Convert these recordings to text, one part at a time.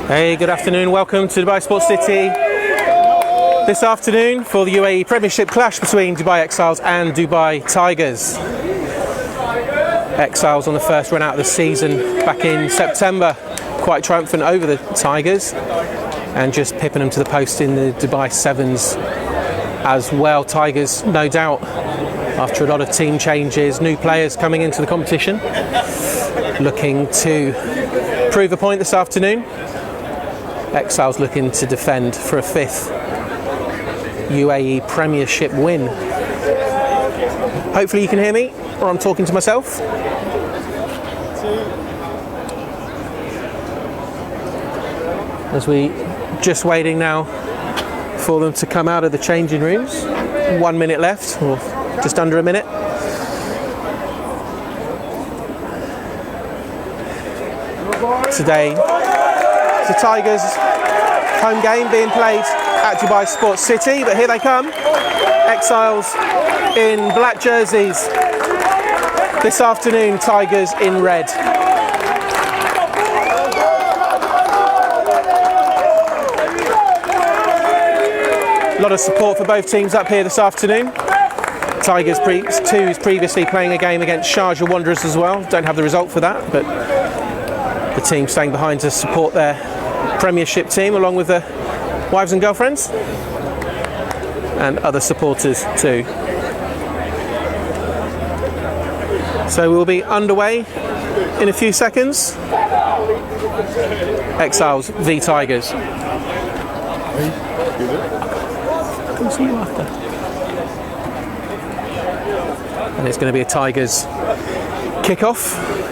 Hey, good afternoon. Welcome to Dubai Sports City. This afternoon for the UAE Premiership clash between Dubai Exiles and Dubai Tigers. Exiles on the first run out of the season back in September, quite triumphant over the Tigers and just pipping them to the post in the Dubai Sevens as well. Tigers, no doubt, after a lot of team changes, new players coming into the competition, looking to prove a point this afternoon. Exiles looking to defend for a fifth UAE Premiership win. Hopefully you can hear me, or I'm talking to myself. As we just waiting now for them to come out of the changing rooms. 1 minute left, or just under a minute. Today, the Tigers' home game being played at Dubai Sports City, but here they come. Exiles in black jerseys. This afternoon, Tigers in red. A lot of support for both teams up here this afternoon. Tigers previously playing a game against Sharjah Wanderers as well. Don't have the result for that, but the team staying behind to support their Premiership team, along with their wives and girlfriends and other supporters too. So we'll be underway in a few seconds. Exiles v Tigers. And it's going to be a Tigers kick-off.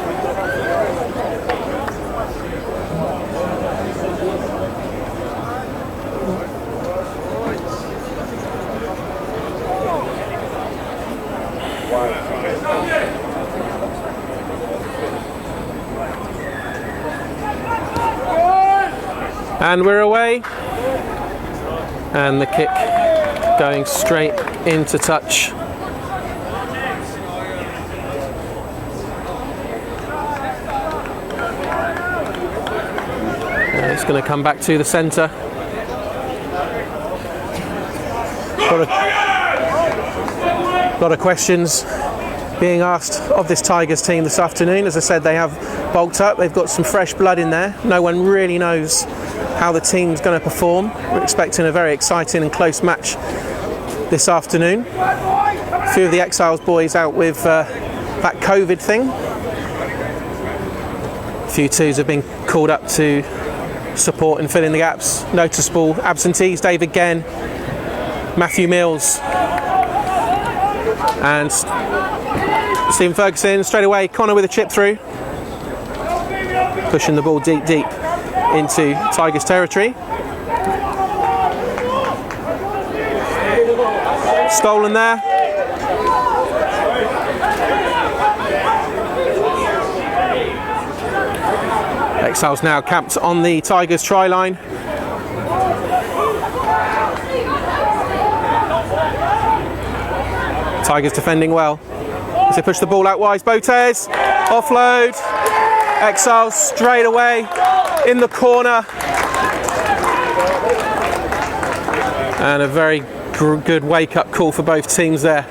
And we're away. And the kick going straight into touch. And it's going to come back to the centre. Lot of questions being asked of this Tigers team this afternoon. As I said, they have bulked up. They've got some fresh blood in there. No one really knows how the team's going to perform. We're expecting a very exciting and close match this afternoon. A few of the Exiles boys out with that COVID thing. A few twos have been called up to support and fill in the gaps. Noticeable absentees: David Genn, Matthew Mills and Stephen Ferguson. Straight away, Connor with a chip through, pushing the ball deep into Tigers territory. Stolen there. Exiles now camped on the Tigers try line. Tigers defending well as they push the ball out wide. Botes, offload. Exiles straight away in the corner. And a very good wake-up call for both teams there.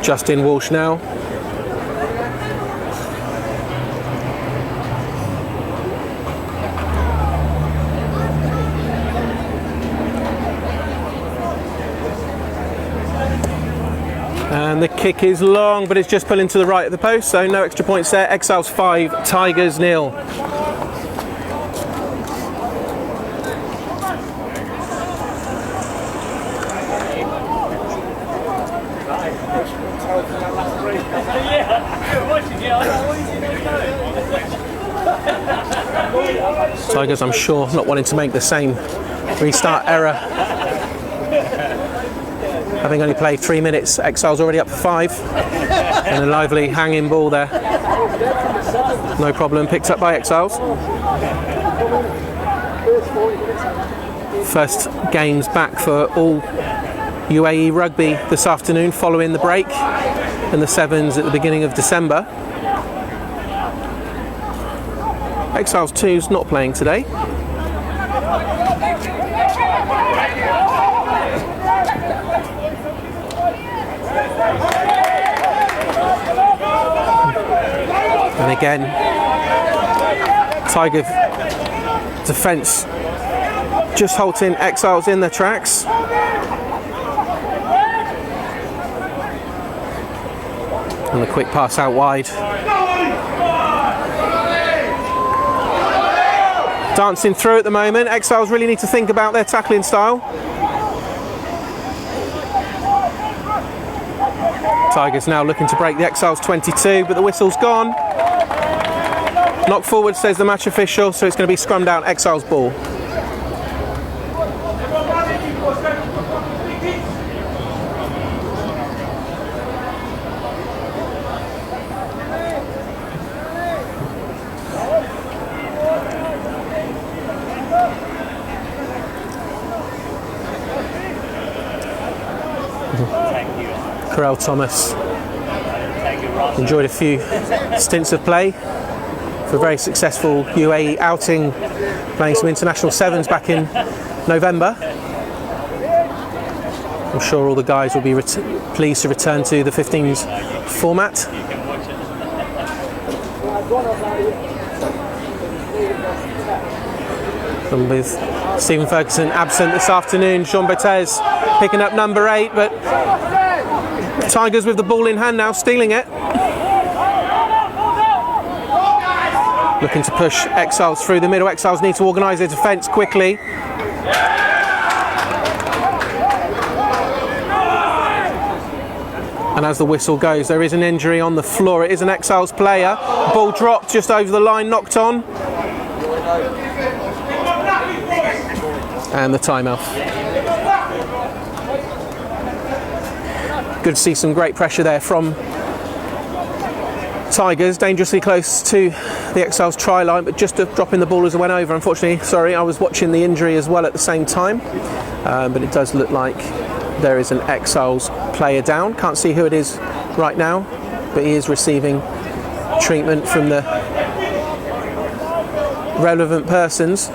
Justin Walsh now. And the kick is long, but it's just pulling to the right of the post, so no extra points there. Exiles 5, Tigers 0. Tigers, I'm sure, not wanting to make the same restart error. Having only played 3 minutes, Exiles already up for 5. And a lively hanging ball there. No problem, picked up by Exiles. First games back for all UAE rugby this afternoon following the break and the sevens at the beginning of December. Exiles 2's not playing today. And again, Tiger defence just halting Exiles in their tracks. And a quick pass out wide. Dancing through at the moment. Exiles really need to think about their tackling style. Tigers now looking to break the Exiles 22, but the whistle's gone. Knock forward, says the match official, so it's going to be scrummed out Exiles ball. Corel Thomas enjoyed a few stints of play for a very successful UAE outing, playing some international sevens back in November. I'm sure all the guys will be pleased to return to the 15s format. And with Stephen Ferguson absent this afternoon, Jean Betez picking up number 8, but Tigers with the ball in hand now, stealing it. Looking to push Exiles through the middle. Exiles need to organise their defence quickly. And as the whistle goes, there is an injury on the floor. It is an Exiles player. Ball dropped just over the line, knocked on. And the timeout. Good to see some great pressure there from Tigers, dangerously close to the Exiles try line, but just dropping the ball as it went over. Unfortunately, sorry, I was watching the injury as well at the same time, but it does look like there is an Exiles player down. Can't see who it is right now, but he is receiving treatment from the relevant persons.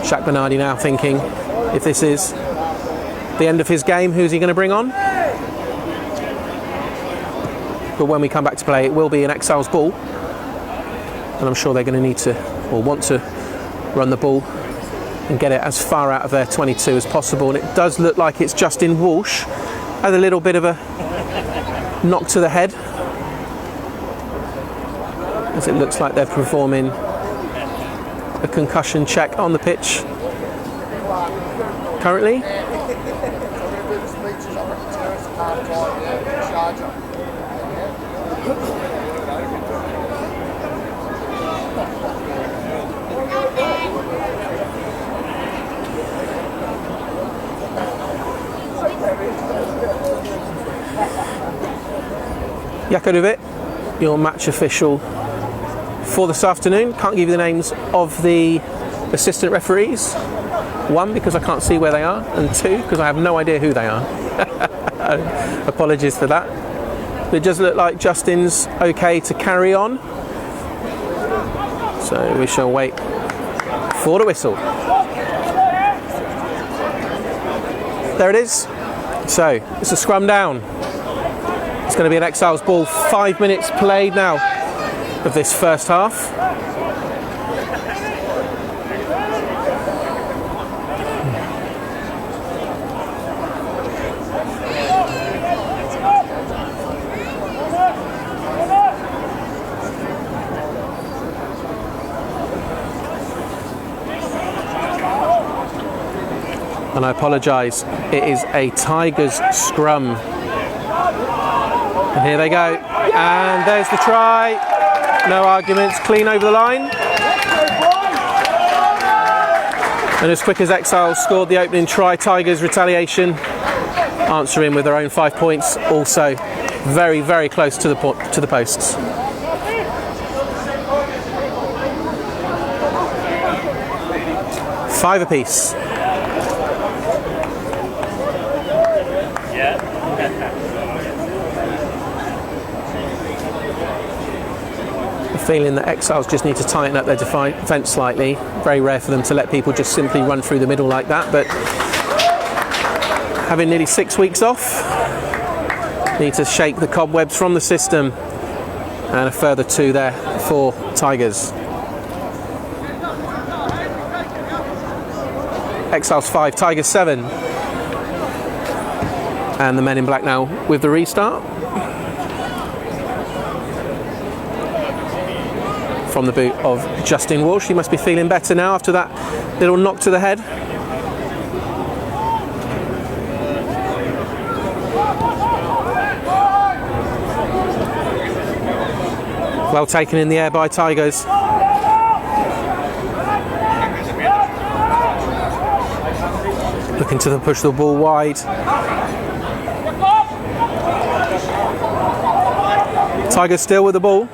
Shaq Bernardi now thinking, if this is the end of his game, who's he going to bring on? But when we come back to play, it will be an Exiles ball, and I'm sure they're going to need to, or want to, run the ball and get it as far out of their 22 as possible. And it does look like it's Justin Walsh. Had a little bit of a knock to the head, as it looks like they're performing a concussion check on the pitch currently. Jakovic, your match official for this afternoon. Can't give you the names of the assistant referees. 1, because I can't see where they are, and 2, because I have no idea who they are. Apologies for that. But it does look like Justin's okay to carry on. So we shall wait for the whistle. There it is. So it's a scrum down. It's going to be an Exiles ball. 5 minutes played now of this first half. And I apologise, it is a Tigers scrum. And here they go. And there's the try. No arguments, clean over the line. And as quick as Exiles scored the opening try, Tigers retaliation, answering with their own 5 points, also very, very close to the posts. Five apiece. Feeling that Exiles just need to tighten up their defence slightly. Very rare for them to let people just simply run through the middle like that, but having nearly 6 weeks off, need to shake the cobwebs from the system, and a further 2 there for Tigers. Exiles 5, Tigers 7, and the men in black now with the restart. From the boot of Justin Walsh. He must be feeling better now after that little knock to the head. Well taken in the air by Tigers. Looking to push the ball wide. Tigers still with the ball.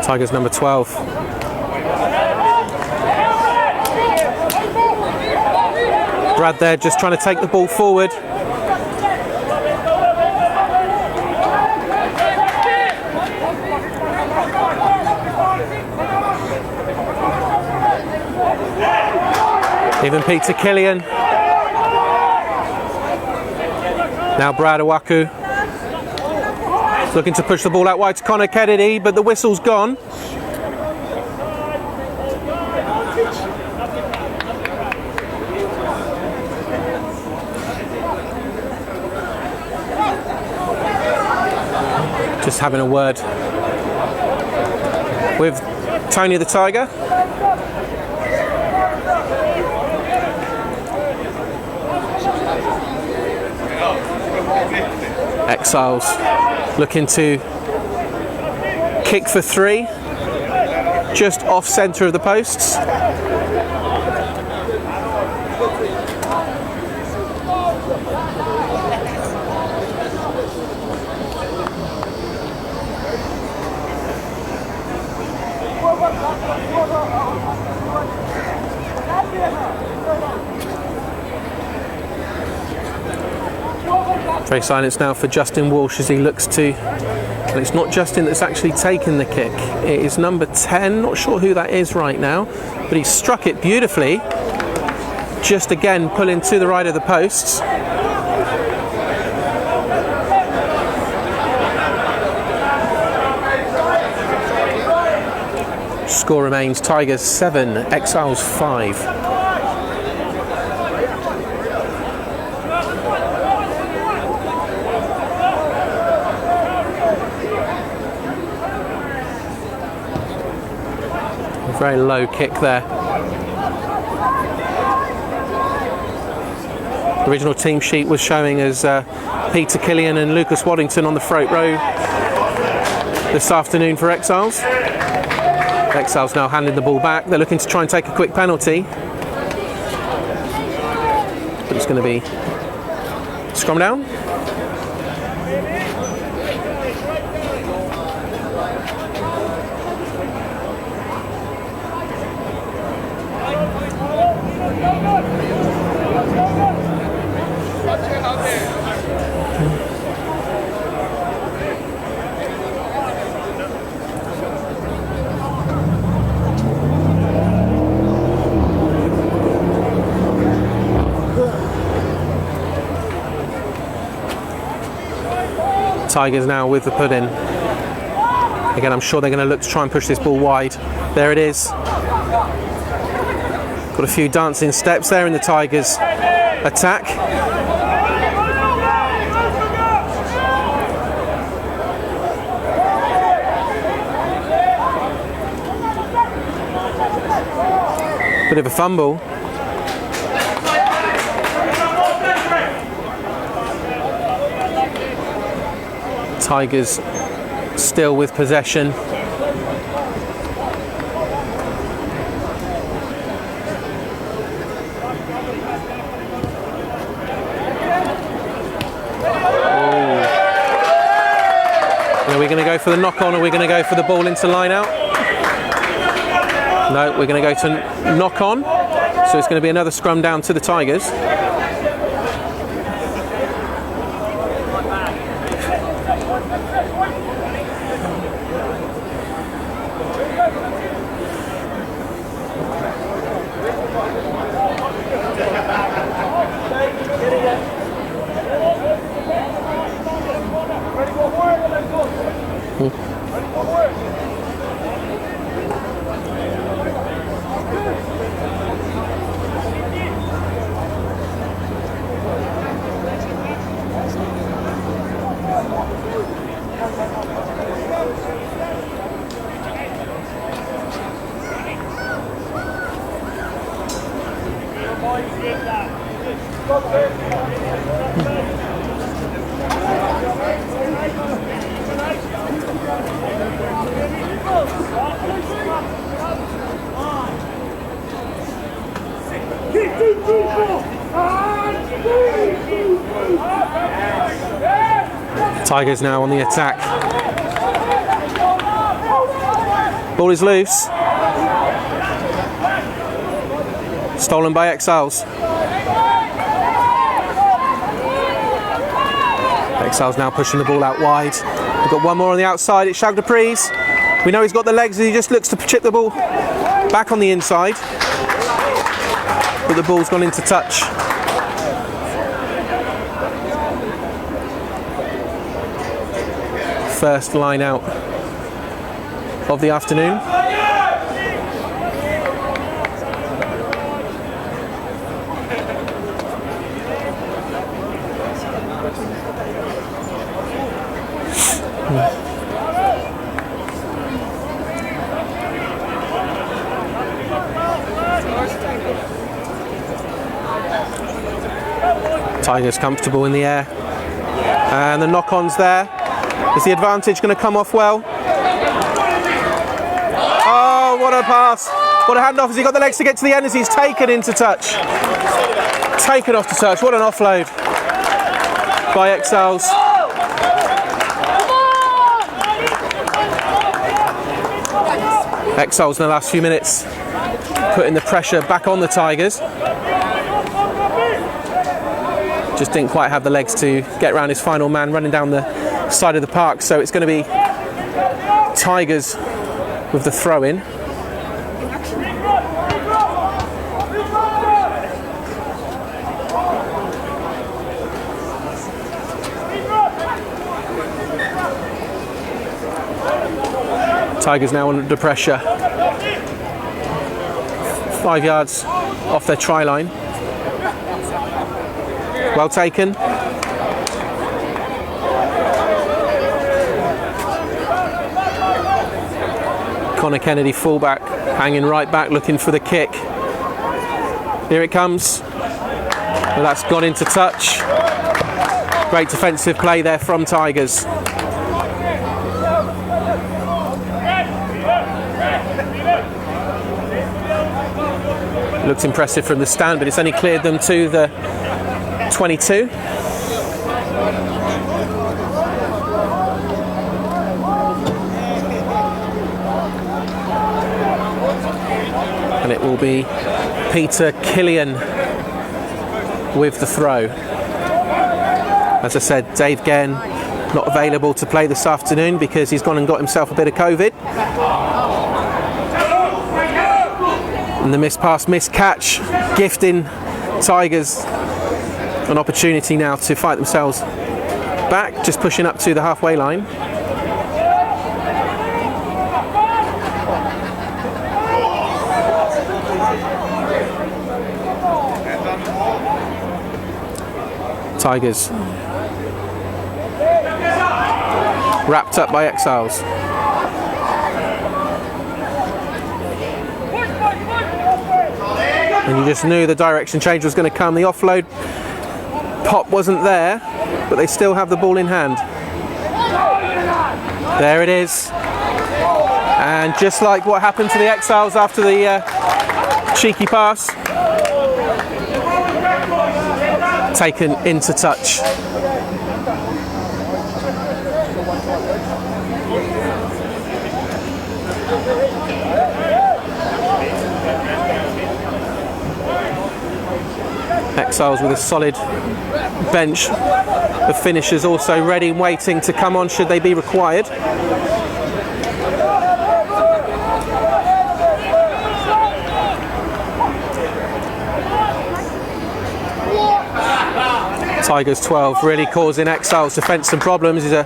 Tigers number 12. Brad there just trying to take the ball forward. Even Peter Killian. Now Brad Awaku. Looking to push the ball out wide to Connor Kennedy, but the whistle's gone. Just having a word with Tony the Tiger. Exiles looking to kick for 3, just off centre of the posts. Very silence now for Justin Walsh as he looks to, and it's not Justin that's actually taken the kick, it is number 10, not sure who that is right now, but he struck it beautifully, just again pulling to the right of the posts. Score remains Tigers 7, Exiles 5. Very low kick there. The original team sheet was showing as Peter Killian and Lucas Waddington on the front row this afternoon for Exiles. Exiles now handing the ball back. They're looking to try and take a quick penalty. But it's going to be scrum down. Tigers now with the pudding. Again, I'm sure they're going to look to try and push this ball wide. There it is. Got a few dancing steps there in the Tigers' attack. Bit of a fumble. Tigers still with possession. going to go for the knock on, or we're going to go for the ball into line out? No, we're going to go to knock on. So it's going to be another scrum down to the Tigers. Tigers now on the attack. Ball is loose. Stolen by Exiles. Exiles now pushing the ball out wide. We've got one more on the outside. It's Shagdapries. We know he's got the legs and he just looks to chip the ball back on the inside. But the ball's gone into touch. First line out of the afternoon. Tigers comfortable in the air. And the knock-on's there. Is the advantage going to come off well? Oh, what a pass. What a handoff. Has he got the legs to get to the end as he's taken into touch? Taken off to touch. What an offload by Exiles. Exiles in the last few minutes putting the pressure back on the Tigers. Just didn't quite have the legs to get around his final man running down the side of the park, so it's going to be Tigers with the throw in. Tigers now under pressure. 5 yards off their try line. Well taken. Connor Kennedy, fullback, hanging right back, looking for the kick. Here it comes. Well, that's gone into touch. Great defensive play there from Tigers. Looked impressive from the stand, but it's only cleared them to the 22. And it will be Peter Killian with the throw. As I said, Dave Genn not available to play this afternoon because he's gone and got himself a bit of COVID. And the missed pass, missed catch, gifting Tigers an opportunity now to fight themselves back, just pushing up to the halfway line. Tigers wrapped up by Exiles. And you just knew the direction change was going to come. The offload pop wasn't there, but they still have the ball in hand. There it is. And just like what happened to the Exiles after the cheeky pass, taken into touch. Exiles with a solid bench of finishers also ready and waiting to come on should they be required. Tigers 12 really causing Exiles defence some problems. He's a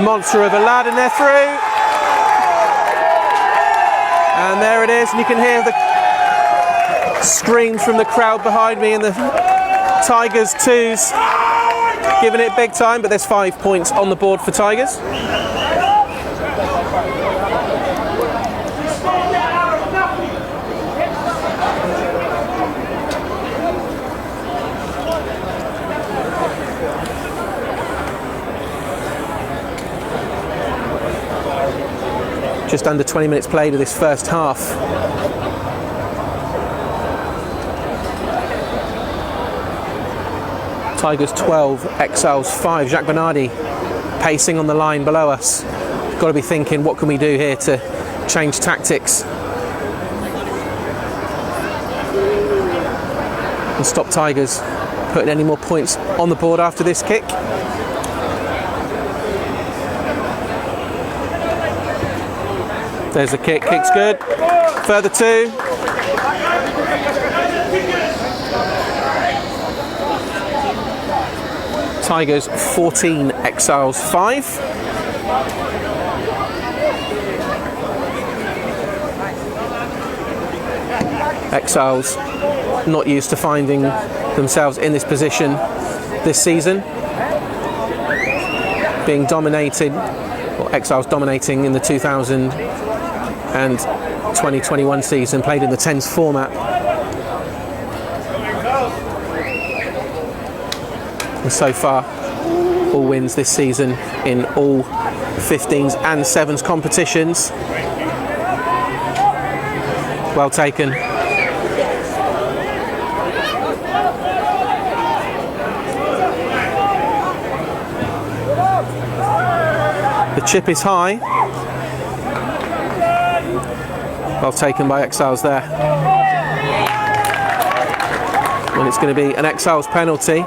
monster of a lad and they're through. And there it is, and you can hear the screams from the crowd behind me and the Tigers 2s giving it big time, but there's 5 points on the board for Tigers. Just under 20 minutes played of this first half. Tigers 12, Exiles 5. Jacques Bernardi pacing on the line below us. Got to be thinking, what can we do here to change tactics and stop Tigers putting any more points on the board after this kick. There's the kick, kick's good. Further 2. Tigers 14, Exiles 5. Exiles not used to finding themselves in this position this season. Being dominated, or Exiles dominating in the 2000 and 2021 season, played in the 10s format. And so far, all wins this season in all 15s and 7s competitions. Well taken. The chip is high. Well taken by Exiles there. And it's going to be an Exiles penalty.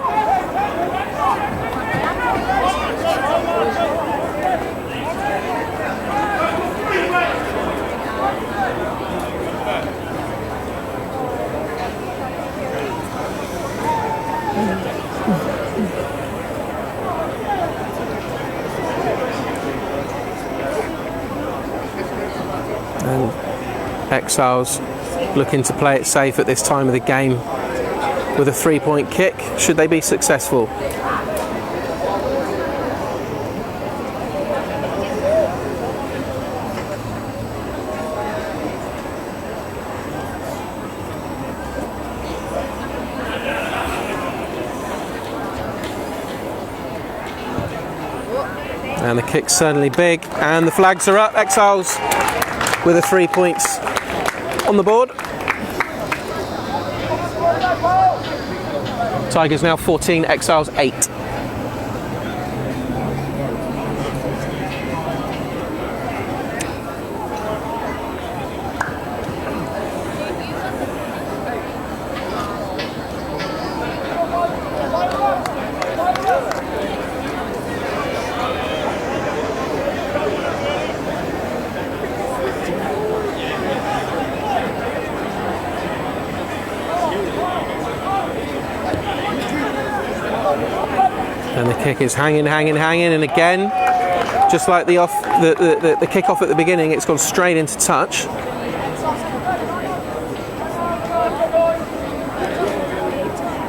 Exiles looking to play it safe at this time of the game with a 3-point kick, should they be successful. And the kick's certainly big, and the flags are up. Exiles with a 3 points on the board. Tigers now 14, Exiles 8. And the kick is hanging, and again, just like the kick off at the beginning, it's gone straight into touch.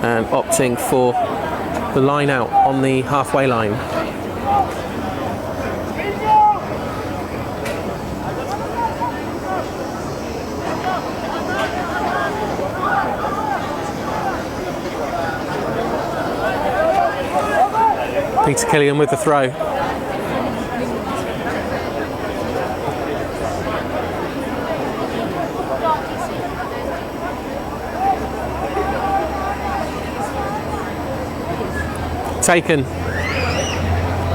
And opting for the line out on the halfway line. Peter Killian with the throw. Taken.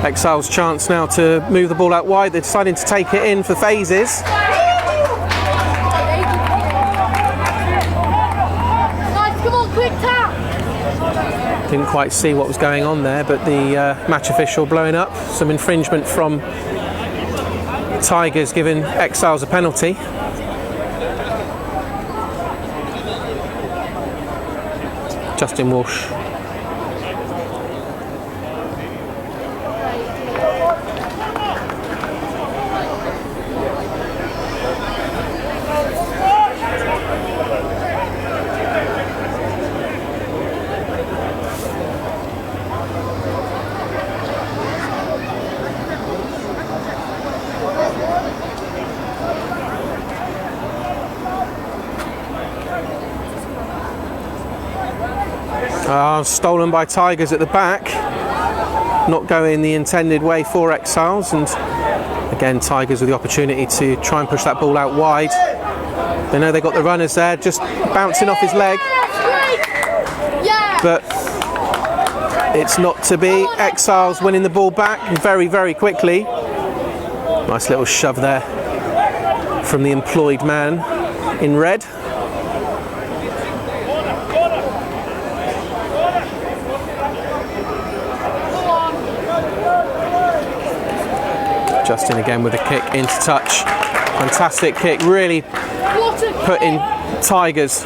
Exiles' chance now to move the ball out wide. They're deciding to take it in for phases. Nice, come on, quick tap! Didn't quite see what was going on there, but the match official blowing up some infringement from Tigers, giving Exiles a penalty. Justin Walsh. Stolen by Tigers at the back, not going the intended way for Exiles, and again Tigers with the opportunity to try and push that ball out wide. They know they got the runners there, just bouncing off his leg, but it's not to be. Exiles winning the ball back very, very quickly. Nice little shove there from the employed man in red. Justin again with a kick into touch. Fantastic kick, really putting Tigers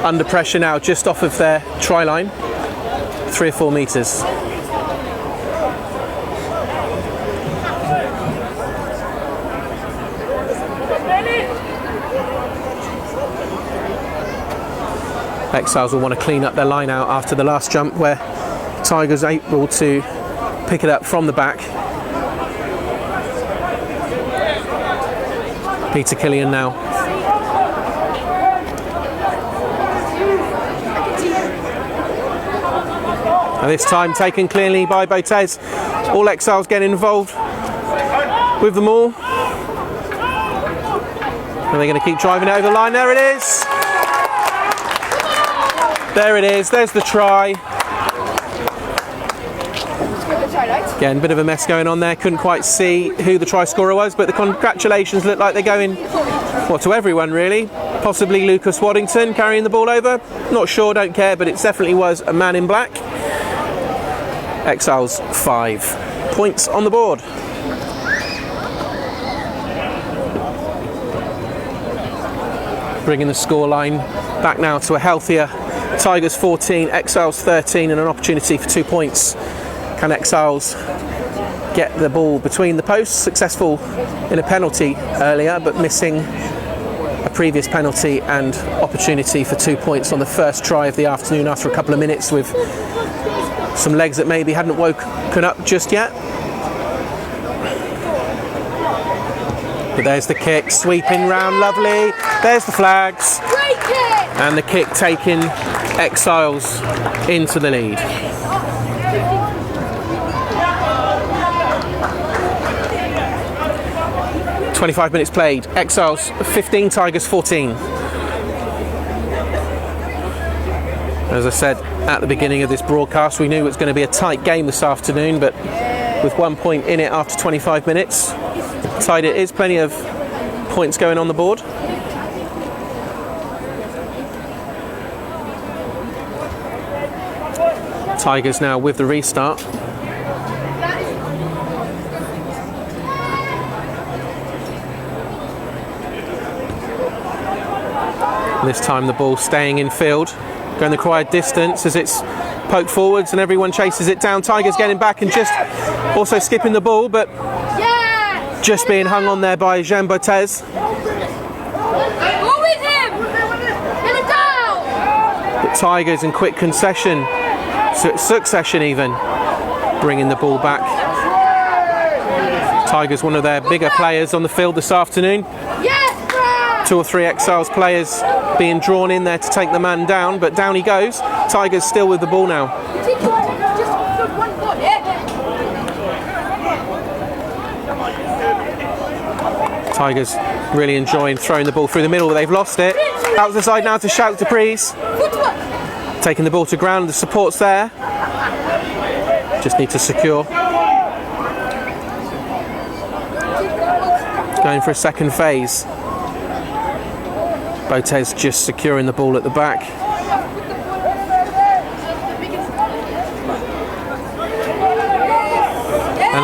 under pressure now, just off of their try line. 3 or 4 metres. Exiles will want to clean up their line out after the last jump, where Tigers able to pick it up from the back. Peter Killian now. And this time taken cleanly by Botez. All Exiles getting involved with them all. Are they going to keep driving it over the line? There it is. There it is. There's the try. Again, a bit of a mess going on there. Couldn't quite see who the try scorer was, but the congratulations look like they're going, well, to everyone really. Possibly Lucas Waddington carrying the ball over. Not sure, don't care, but it definitely was a man in black. Exiles 5 points on the board. Bringing the scoreline back now to a healthier Tigers 14, Exiles 13, and an opportunity for 2 points. Can Exiles get the ball between the posts? Successful in a penalty earlier, but missing a previous penalty and opportunity for 2 points on the first try of the afternoon after a couple of minutes, with some legs that maybe hadn't woken up just yet. But there's the kick, sweeping round, lovely. There's the flags. And the kick taking Exiles into the lead. "25 minutes played. Exiles 15, Tigers 14. As I said at the beginning of this broadcast, we knew it was going to be a tight game this afternoon, but with 1 point in it after 25 minutes, tied it is. Plenty of points going on the board. Tigers now with the restart. This time the ball staying in field, going the required distance as it's poked forwards and everyone chases it down. Tigers getting back and just also skipping the ball, but just being hung on there by Jean Botez. But Tigers in quick succession even, bringing the ball back. Tigers, one of their bigger players on the field this afternoon. 2 or 3 Exiles players being drawn in there to take the man down, but down he goes. Tigers still with the ball now. Tigers really enjoying throwing the ball through the middle, but they've lost it. Out to the side now to Shout Dupreez. Taking the ball to ground, the support's there. Just need to secure. Going for a second phase. Botez just securing the ball at the back.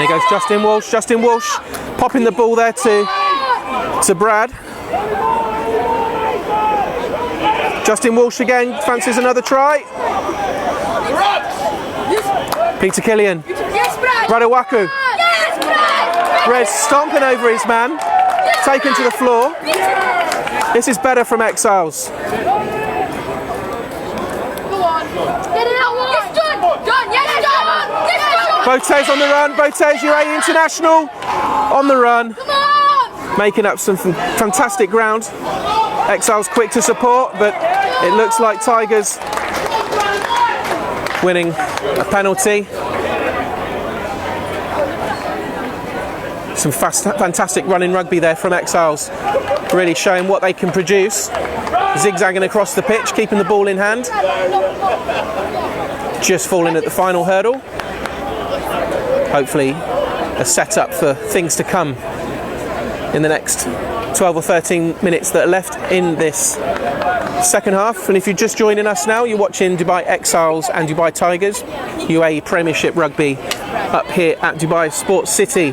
there goes Justin Walsh. Justin Walsh popping the ball there to Brad. Justin Walsh again fancies another try. Peter Killian. Brad Owaku. Red stomping over his man. Taken to the floor. This is better from Exiles. Botez on the run. Botez, UAE International on the run. Making up some fantastic ground. Exiles quick to support, but it looks like Tigers winning a penalty. Some fantastic running rugby there from Exiles, really showing what they can produce. Zigzagging across the pitch, keeping the ball in hand. Just falling at the final hurdle. Hopefully a setup for things to come in the next 12 or 13 minutes that are left in this second half. And if you're just joining us now, you're watching Dubai Exiles and Dubai Tigers, UAE Premiership rugby up here at Dubai Sports City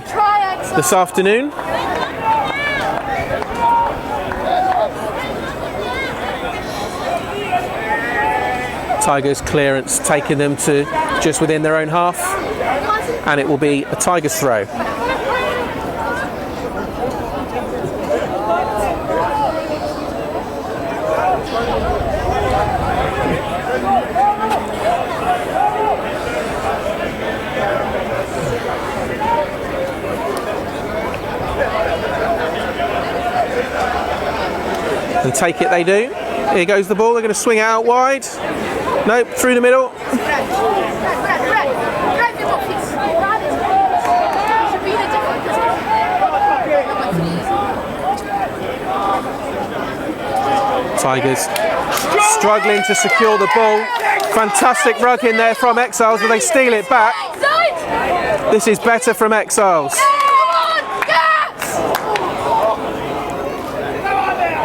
this afternoon. Tigers clearance taking them to just within their own half, and it will be a Tigers throw. And take it they do. Here goes the ball, they're going to swing it out wide. Nope, through the middle. Tigers struggling to secure the ball. Fantastic rug in there from Exiles, but they steal it back. This is better from Exiles.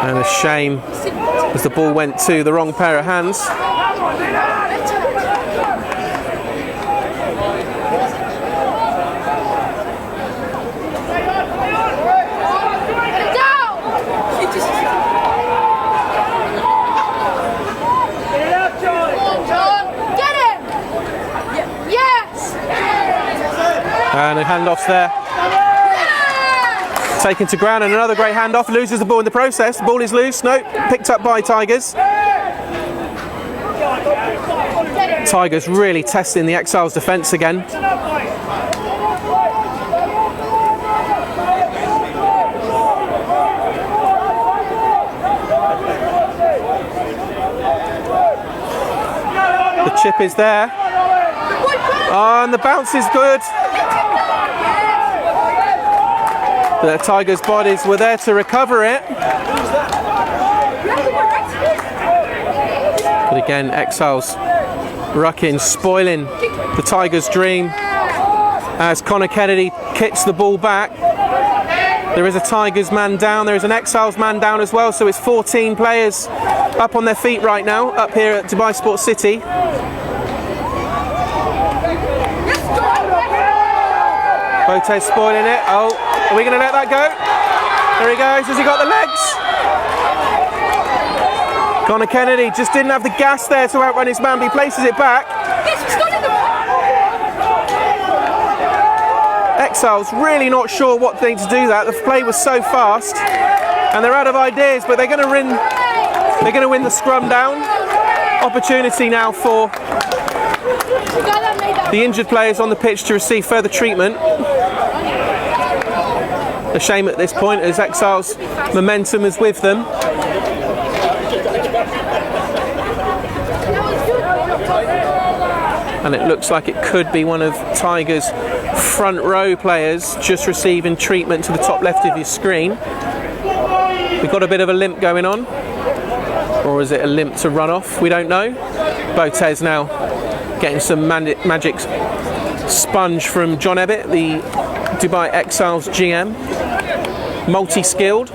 And a shame as the ball went to the wrong pair of hands. And a handoff's there. Taken to ground, and another great handoff. Loses the ball in the process. The ball is loose. No, picked up by Tigers. Tigers really testing the Exiles' defence again. The chip is there. Oh, and the bounce is good. The Tigers' bodies were there to recover it. But again, Exiles rucking, spoiling the Tigers' dream as Connor Kennedy kicks the ball back. There is a Tigers man down, there is an Exiles man down as well, so it's 14 players up on their feet right now, up here at Dubai Sports City. Botez spoiling it. Oh, are we going to let that go? There he goes. Has he got the legs? Connor Kennedy just didn't have the gas there to outrun his man, but he places it back. Exiles really not sure what they need to do that. The play was so fast, and they're out of ideas. But they're going to win. They're going to win the scrum down. Opportunity now for the injured players on the pitch to receive further treatment. A shame at this point as Exiles' momentum is with them. And it looks like it could be one of Tigers' front row players just receiving treatment to the top left of your screen. We've got a bit of a limp going on. Or is it a limp to run off? We don't know. Botez now getting some magic sponge from John Ebbett, the Dubai Exiles GM. Multi-skilled.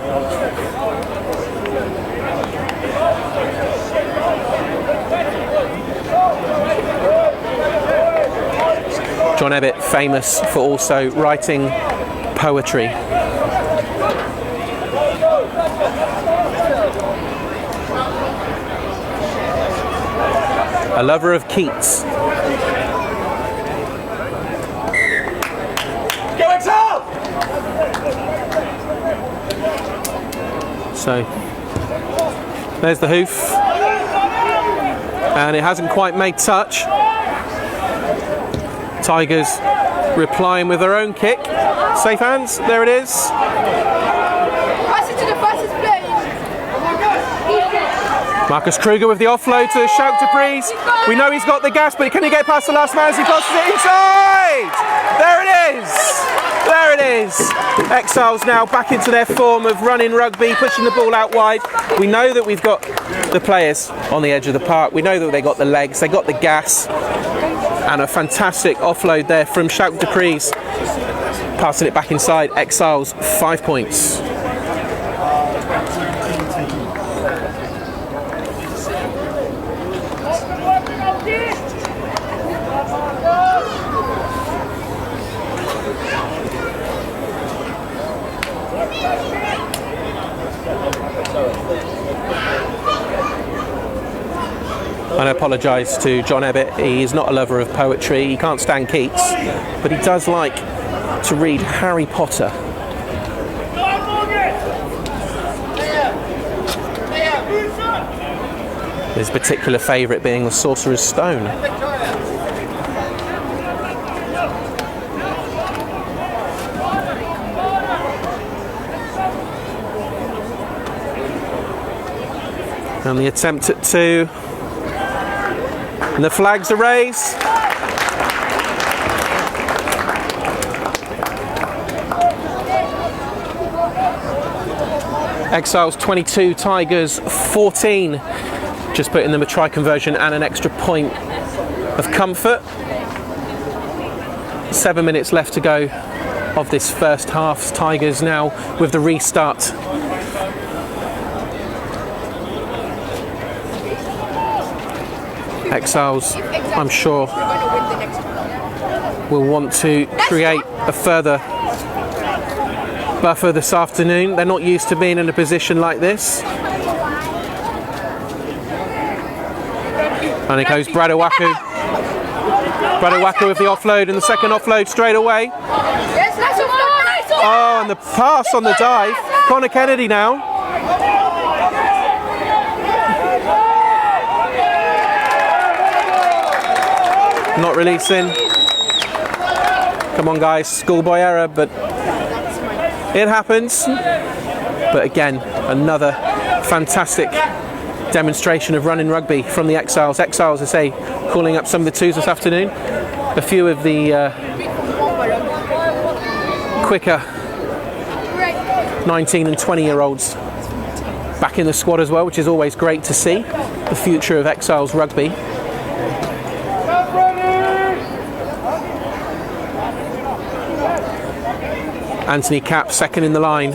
John Ebbett, famous for also writing poetry. A lover of Keats. So there's the hoof, and it hasn't quite made touch. Tigers replying with their own kick. Safe hands, there it is. Pass it to the fastest player. Marcus Kruger with the offload to Shout to Breeze. We know he's got the gas, but can he get past the last man as he tosses it inside? There it is! There it is! Exiles now back into their form of running rugby, pushing the ball out wide. We know that we've got the players on the edge of the park. We know that they got the legs, they got the gas. And a fantastic offload there from Shout to Breeze. Passing it back inside. Exiles 5 points. And I apologise to John Ebbett. He's not a lover of poetry. He can't stand Keats, but he does like to read Harry Potter. His particular favourite being the Sorcerer's Stone. And the attempt at 2. And the flags are raised. Exiles 22, Tigers 14. Just putting them a try conversion and an extra point of comfort. 7 minutes left to go of this first half. Tigers now with the restart. Exiles, I'm sure, will want to create a further buffer this afternoon. They're not used to being in a position like this. And it goes Bradawaku. Bradawaku with the offload, and the second offload straight away. Oh, and the pass on the dive. Connor Kennedy now. Not releasing. Come on guys, schoolboy error, but it happens. But again, another fantastic demonstration of running rugby from the Exiles. Exiles, I say, calling up some of the twos this afternoon. A few of the quicker 19 and 20-year-olds back in the squad as well, which is always great to see. The future of Exiles rugby. Anthony Capp, second in the line.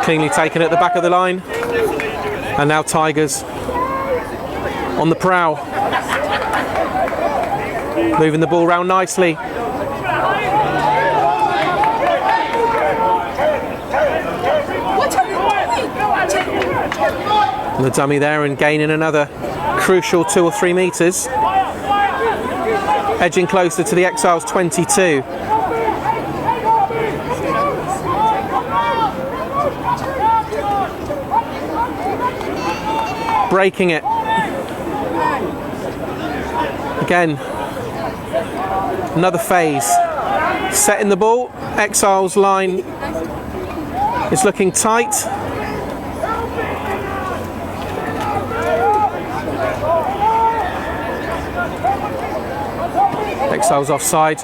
Cleanly taken at the back of the line. And now Tigers on the prowl. Moving the ball around nicely. And the dummy there and gaining another crucial 2 or 3 metres. Edging closer to the Exiles 22. Breaking it. Again, another phase. Setting the ball. Exiles line is looking tight. Exiles offside.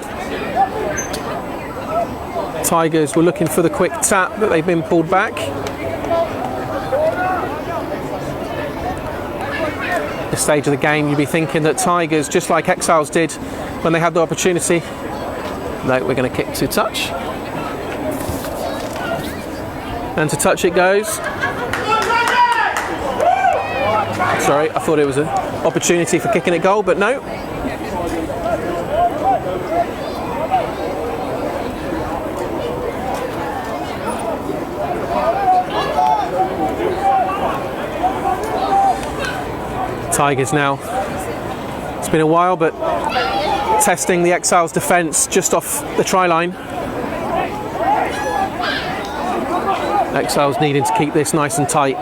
Tigers were looking for the quick tap, but they've been pulled back. At this stage of the game, you'd be thinking that Tigers, just like Exiles did when they had the opportunity No, we're going to kick to touch. And to touch it goes. Sorry, I thought it was an opportunity for kicking it goal, but no. Tigers now. It's been a while, but testing the Exiles' defence just off the try line. Exiles needing to keep this nice and tight.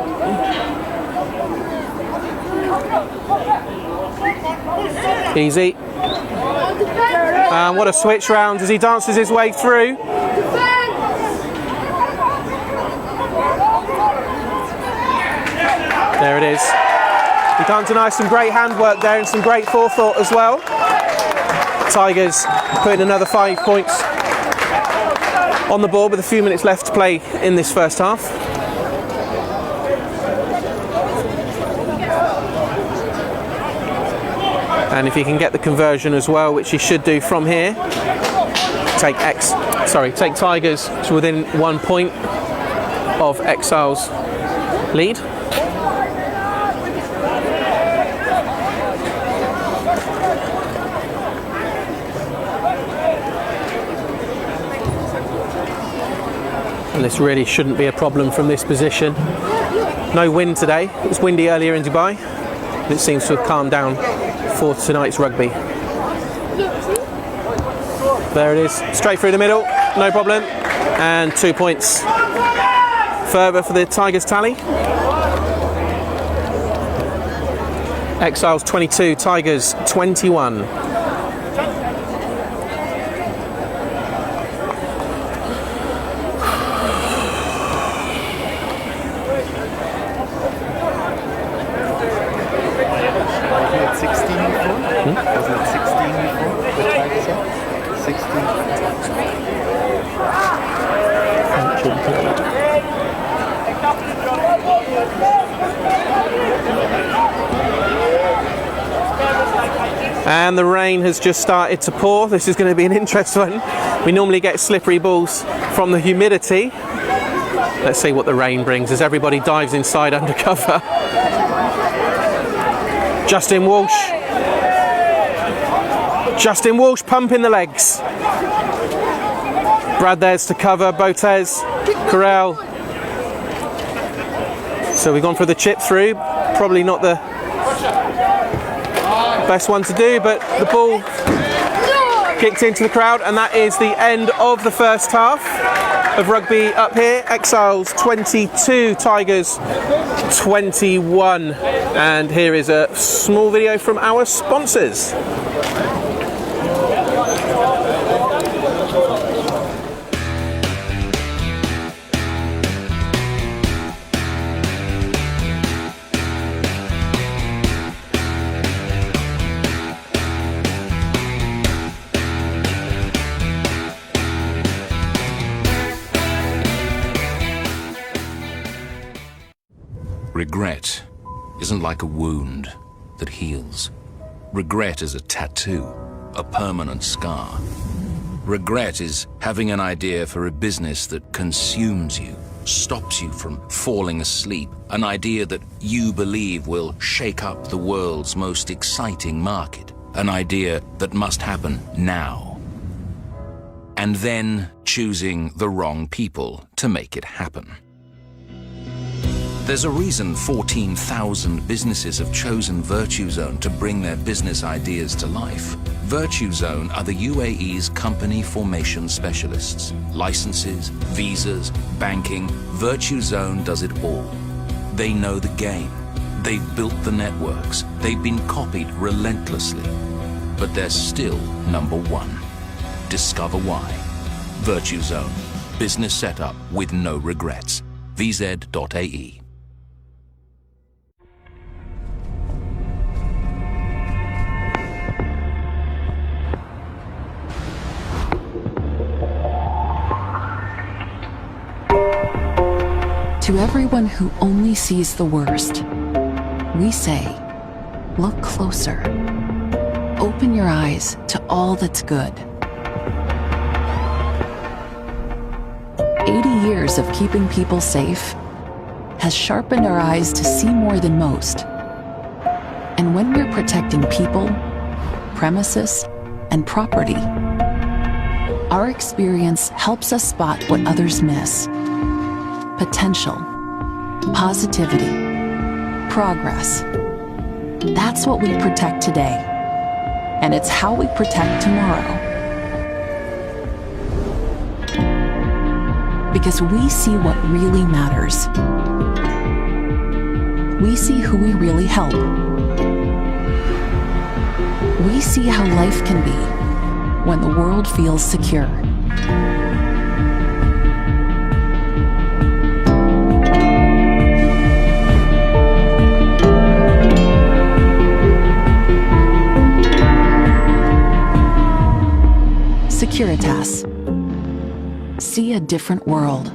Easy. And what a switch round as he dances his way through. There it is. He done some great handwork there and some great forethought as well. Tigers putting another 5 points on the board with a few minutes left to play in this first half. And if he can get the conversion as well, which he should do from here, take Tigers to within 1 point of Exiles' lead. And this really shouldn't be a problem from this position. No wind today. It was windy earlier in Dubai, but it seems to have calmed down for tonight's rugby. There it is, straight through the middle, no problem. And 2 points further for the Tigers tally. Exiles 22, Tigers 21. And the rain has just started to pour. This is going to be an interesting one. We normally get slippery balls from the humidity. Let's see what the rain brings as everybody dives inside under cover. Justin Walsh pumping the legs. Brad there's to cover, Botez, Corral. So we've gone for the chip through. Probably not the best one to do, but the ball kicked into the crowd, and that is the end of the first half of rugby up here. Exiles 22, Tigers 21. And here is a small video from our sponsors. Regret isn't like a wound that heals. Regret is a tattoo, a permanent scar. Regret is having an idea for a business that consumes you, stops you from falling asleep, an idea that you believe will shake up the world's most exciting market, an idea that must happen now. And then choosing the wrong people to make it happen. There's a reason 14,000 businesses have chosen Virtue Zone to bring their business ideas to life. Virtue Zone are the UAE's company formation specialists. Licenses, visas, banking, Virtue Zone does it all. They know the game. They've built the networks. They've been copied relentlessly. But they're still number one. Discover why. Virtue Zone. Business setup with no regrets. vz.ae. To everyone who only sees the worst, we say, look closer. Open your eyes to all that's good. years of keeping people safe has sharpened our eyes to see more than most. And when we're protecting people, premises, and property, our experience helps us spot what others miss. Potential, positivity, progress. That's what we protect today, and it's how we protect tomorrow. Because we see what really matters. We see who we really help. We see how life can be when the world feels secure. Securitas. See a different world.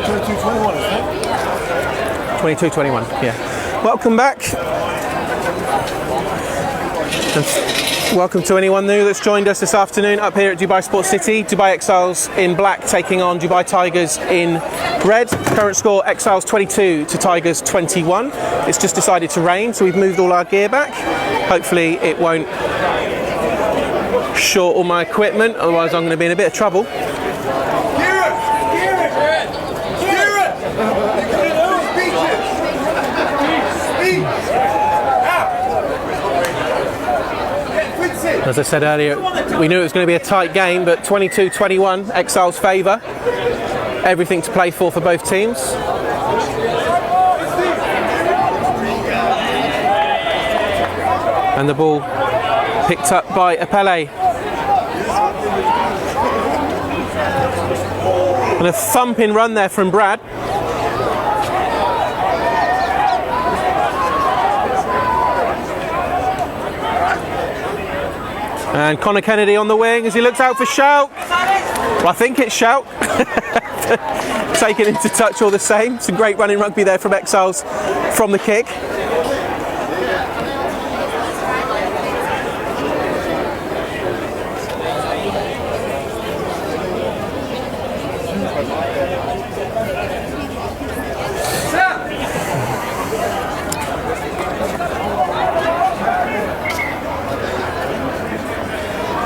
Isn't it? 22-21, yeah. Welcome back. And welcome to anyone new that's joined us this afternoon up here at Dubai Sports City. Dubai Exiles in black taking on Dubai Tigers in red. Current score, Exiles 22 to Tigers 21. It's just decided to rain, so we've moved all our gear back. Hopefully it won't short all my equipment, otherwise I'm going to be in a bit of trouble. As I said earlier, we knew it was going to be a tight game, but 22-21, Exiles favour. Everything to play for both teams. And the ball picked up by Apele. And a thumping run there from Brad. And Connor Kennedy on the wing as he looks out for Shout. Well, I think it's Shout. Taken into touch all the same. Some great running rugby there from Exiles from the kick.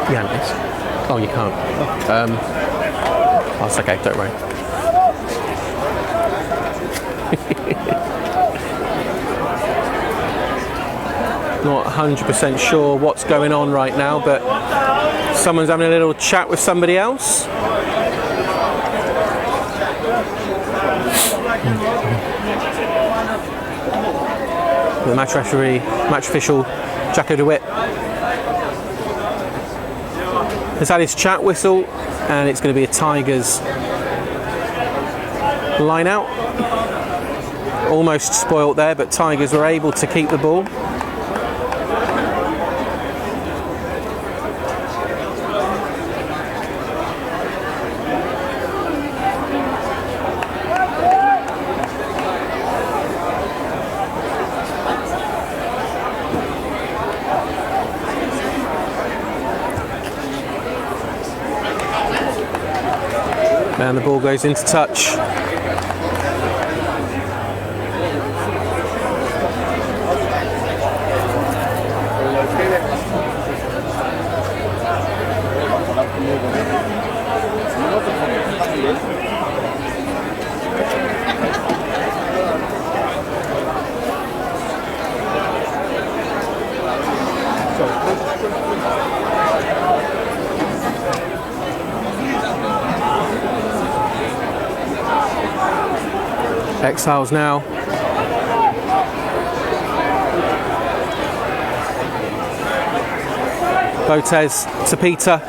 Yeah, nice. Oh, you can't. Oh, it's okay, don't worry. Not 100% sure what's going on right now, but someone's having a little chat with somebody else. The match referee, match official, Jacko DeWitt, has had his chat whistle, and it's going to be a Tigers line out. Almost spoilt there, but Tigers were able to keep the ball. And the ball goes into touch. Exiles now. Botez to Peter,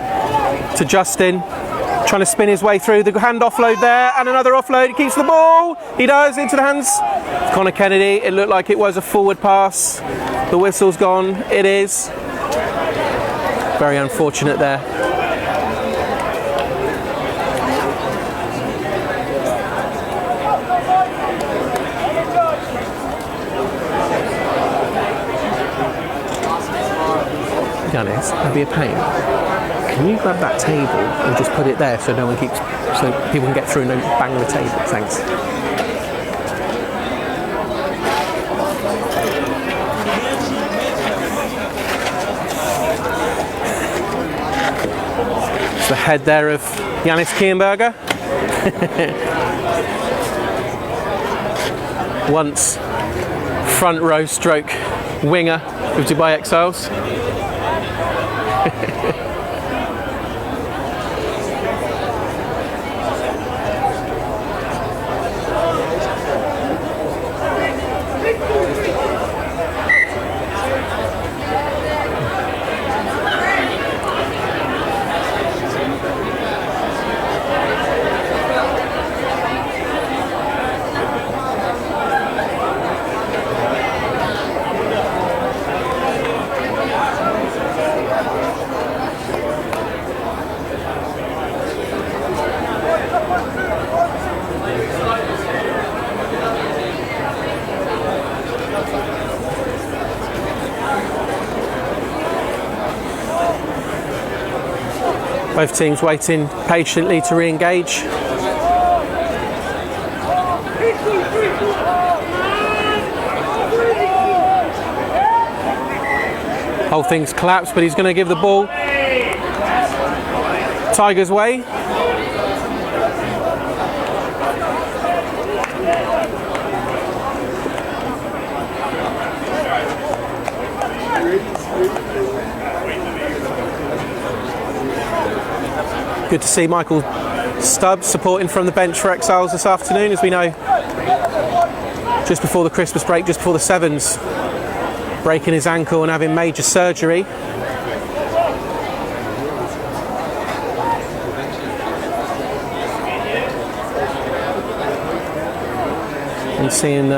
to Justin, trying to spin his way through, the hand offload there, and another offload, he keeps the ball, he does, into the hands of Connor Kennedy. It looked like it was a forward pass, the whistle's gone, it is. Very unfortunate there. Yanis, that'd be a pain. Can you grab that table and just put it there so no one keeps, so people can get through and don't bang the table? Thanks. It's the head there of Yanis Kienberger. Once front row stroke winger of Dubai Exiles. Both teams waiting patiently to re-engage. Whole thing's collapsed, but he's going to give the ball Tigers' way. Good to see Michael Stubbs supporting from the bench for Exiles this afternoon. As we know, just before the Christmas break, just before the Sevens, breaking his ankle and having major surgery. And seeing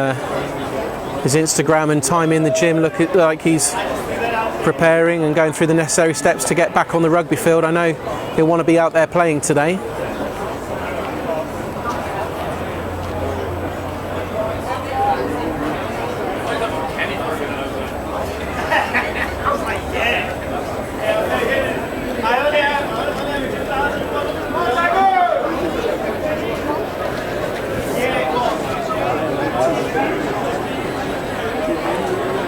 his Instagram and time in the gym look like he's preparing and going through the necessary steps to get back on the rugby field. I know he'll want to be out there playing today.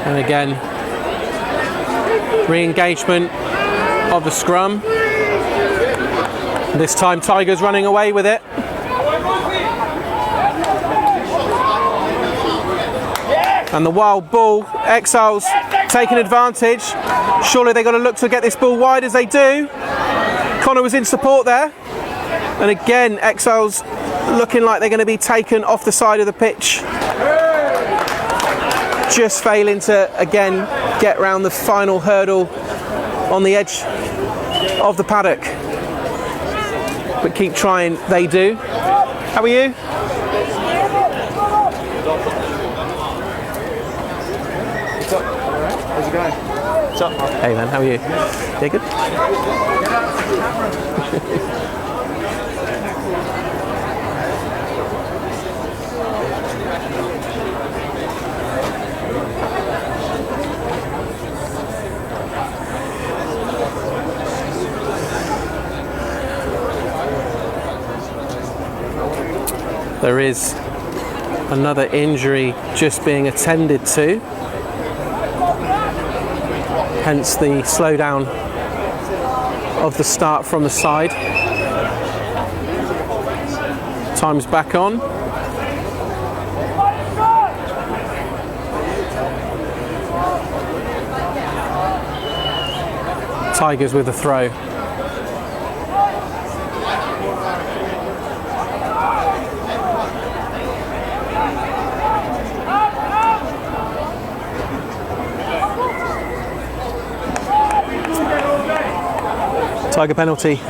And again, re-engagement of the scrum. This time Tigers running away with it. And the wild ball, Exiles taking advantage. Surely they've got to look to get this ball wide, as they do. Connor was in support there. And again, Exiles looking like they're going to be taken off the side of the pitch. Just failing to, again, get round the final hurdle on the edge of the paddock. But keep trying, they do. How are you? What's up? Alright, how's it going? What's up? Hey man, how are you? Yeah, good? There is another injury just being attended to, hence the slowdown of the start from the side. Time's back on. Tigers with a throw. Tiger penalty.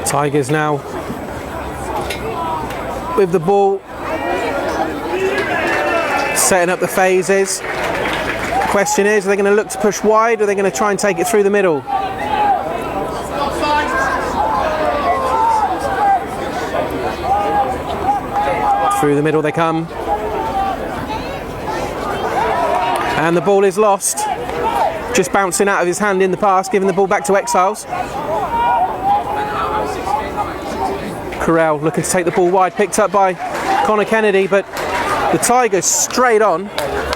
Tigers now with the ball, setting up the phases. Question is, are they going to look to push wide, or are they going to try and take it through the middle? Through the middle they come. And the ball is lost. Just bouncing out of his hand in the pass, giving the ball back to Exiles. Corral looking to take the ball wide, picked up by Connor Kennedy, but the Tigers straight on.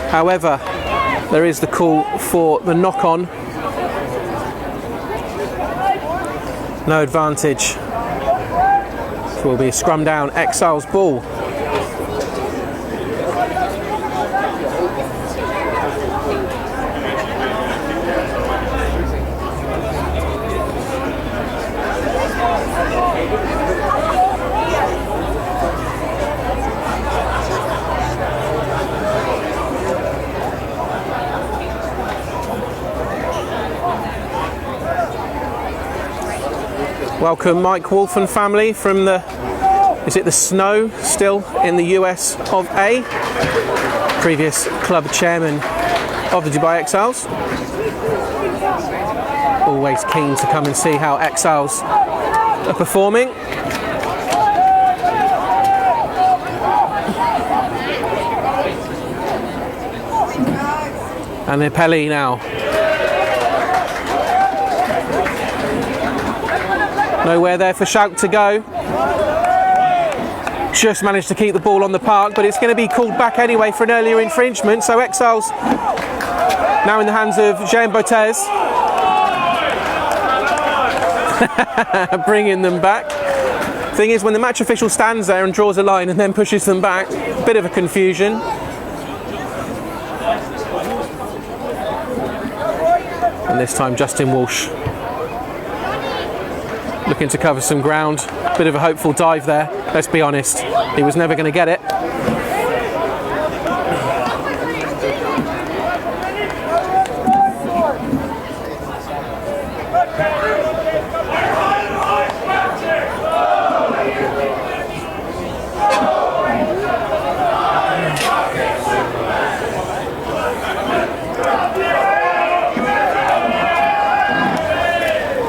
However, there is the call for the knock-on. No advantage. It will be a scrum down, Exiles ball. Welcome Mike Wolf and family from the, is it the Snow, still in the US of A? Previous club chairman of the Dubai Exiles. Always keen to come and see how Exiles are performing. And they're Pelly now. Nowhere there for Shout to go. Just managed to keep the ball on the park, but it's going to be called back anyway for an earlier infringement. So Exiles now in the hands of Jean Botez. Bringing them back. Thing is, when the match official stands there and draws a line and then pushes them back, bit of a confusion. And this time Justin Walsh looking to cover some ground. Bit of a hopeful dive there, let's be honest. He was never going to get it.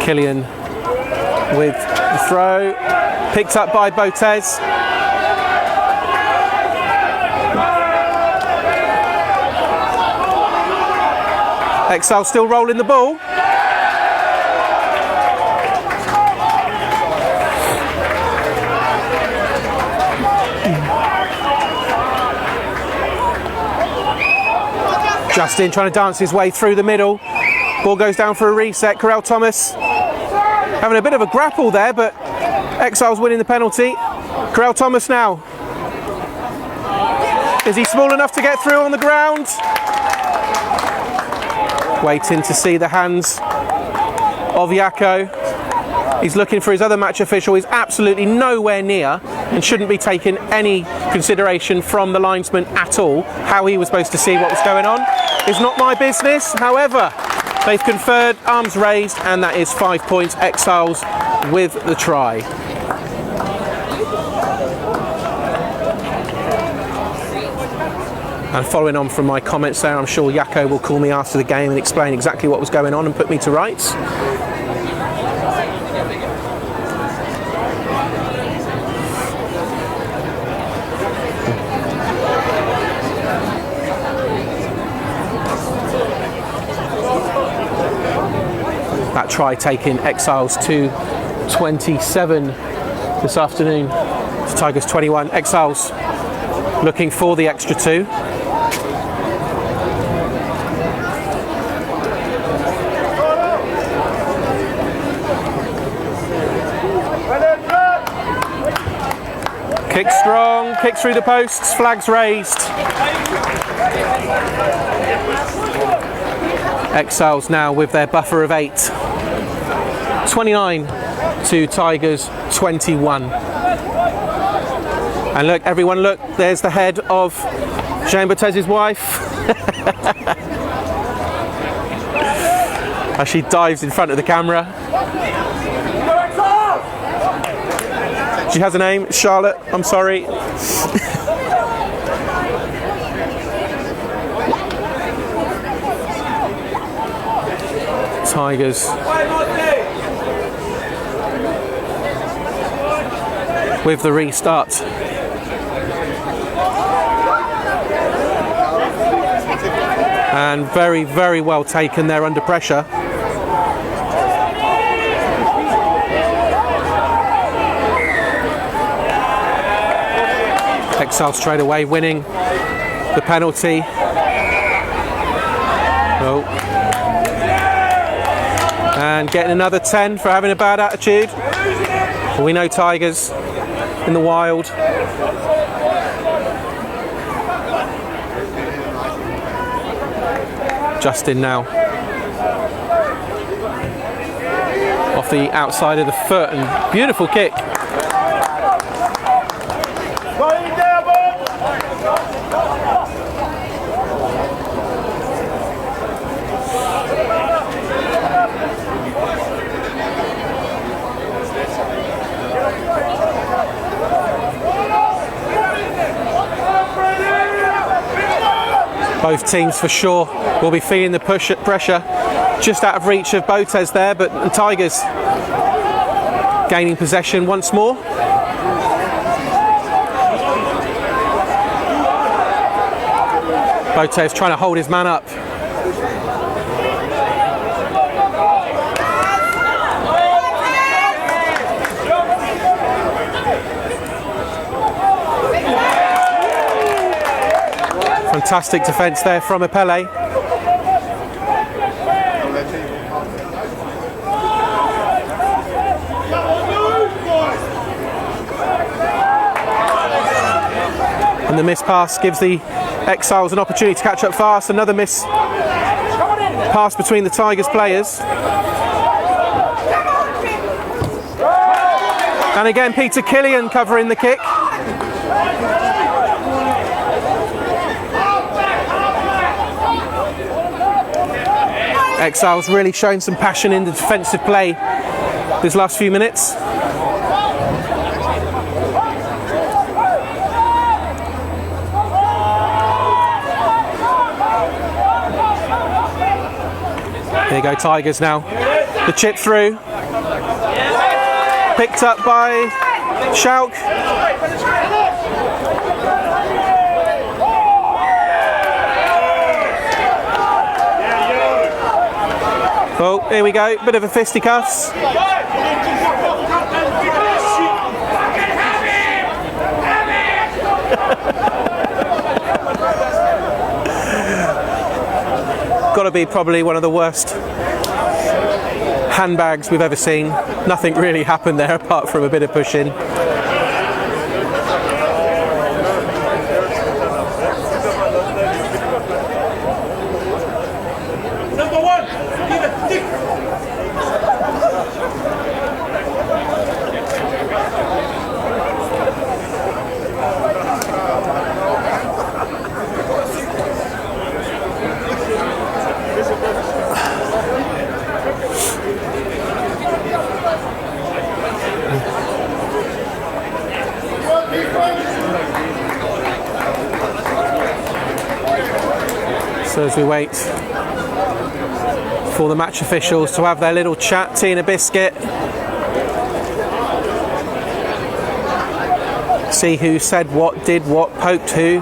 Killian with the throw, picked up by Botez. Exile still rolling the ball. Justin trying to dance his way through the middle. Ball goes down for a reset. Corral Thomas having a bit of a grapple there, but Exiles winning the penalty. Corral Thomas now. Is he small enough to get through on the ground? Waiting to see the hands of Jacco. He's looking for his other match official. He's absolutely nowhere near and shouldn't be taking any consideration from the linesman at all. How he was supposed to see what was going on is not my business. However, they've conferred, arms raised, and that is 5 points. Exiles with the try. And following on from my comments there, I'm sure Jacco will call me after the game and explain exactly what was going on and put me to rights. That try taking Exiles to 27 this afternoon. It's Tigers 21. Exiles looking for the extra 2. Kick strong, kick through the posts, flags raised. Exiles now with their buffer of 8. 29 to Tigers 21. And look, everyone look, there's the head of Jean Baptiste's wife. As she dives in front of the camera. She has a name, Charlotte, I'm sorry. Tigers with the restart. And very, very well taken there under pressure. Exiles straight away winning the penalty. Oh. And getting another 10 for having a bad attitude. We know Tigers in the wild. Justin now. Off the outside of the foot and beautiful kick. Both teams for sure will be feeling the pressure. Just out of reach of Botez there, but the Tigers gaining possession once more. Botez trying to hold his man up. Fantastic defence there from Apele. And the missed pass gives the Exiles an opportunity to catch up fast. Another miss pass between the Tigers players. And again, Peter Killian covering the kick. Exiles really showing some passion in the defensive play these last few minutes. Here go Tigers now. The chip through. Picked up by Schalk. Oh, here we go, bit of a fisticuffs. Got to be probably one of the worst handbags we've ever seen. Nothing really happened there apart from a bit of pushing. So as we wait for the match officials to have their little chat, tea and a biscuit, see who said what, did what, poked who.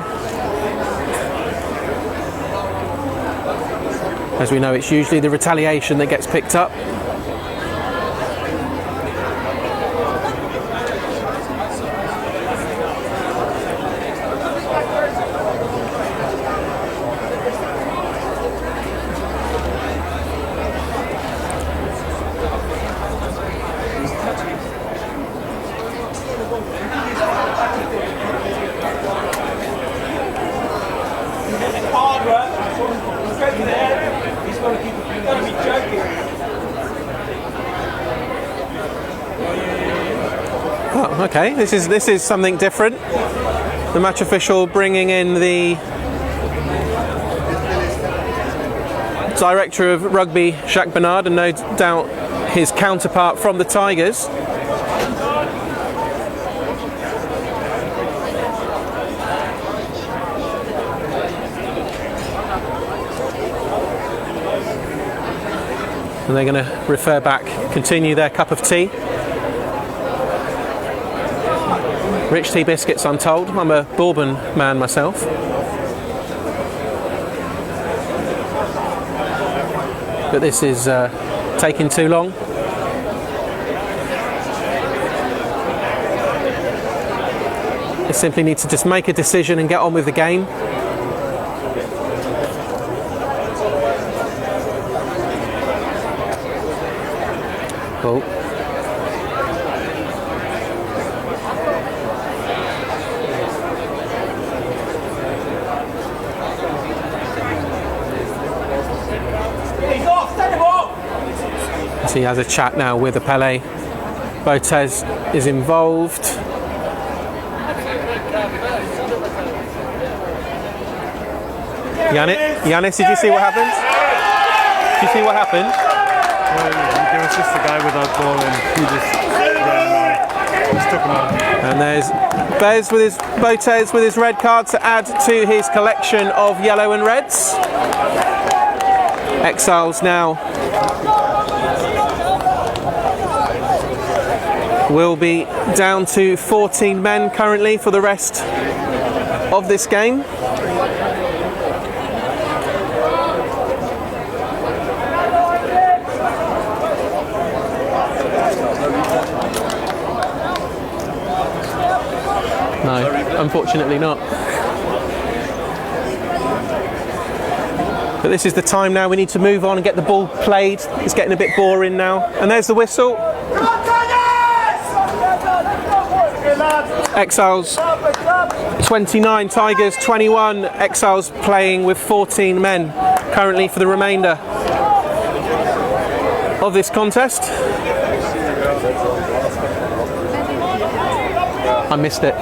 As we know, it's usually the retaliation that gets picked up. Oh, okay, this is something different. The match official bringing in the director of rugby, Jacques Bernard, and no doubt his counterpart from the Tigers. And they're going to refer back, continue their cup of tea. Rich tea biscuits, I'm told. I'm a bourbon man myself. But this is taking too long. They simply need to just make a decision and get on with the game. Oh. He has a chat now with Apele. Botez is involved. Yanis, did you see what happened? Did you see what happened? There was just a guy without ball and he just took him out. And there's Botez with his red card to add to his collection of yellow and reds. Exiles now will be down to 14 men currently for the rest of this game. No, unfortunately not. But this is the time now we need to move on and get the ball played. It's getting a bit boring now. And there's the whistle. Exiles 29, Tigers 21. Exiles playing with 14 men currently for the remainder of this contest. I missed it.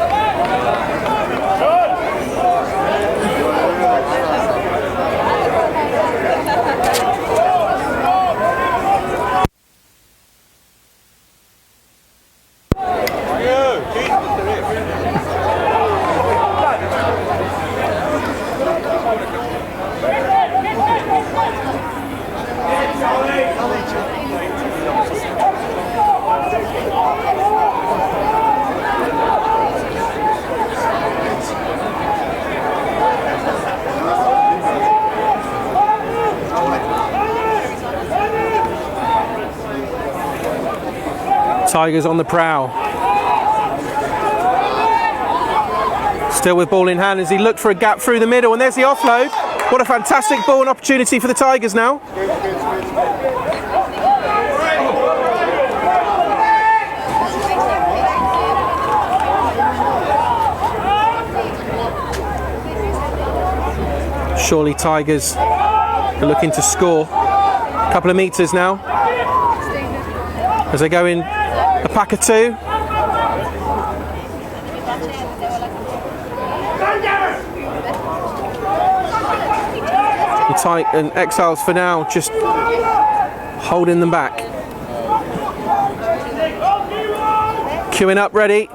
Tigers on the prowl. Still with ball in hand as he looked for a gap through the middle, and there's the offload. What a fantastic ball and opportunity for the Tigers now. Surely Tigers are looking to score. A couple of metres now as they go in a pack of two. And Exiles for now just holding them back. Queuing up, ready.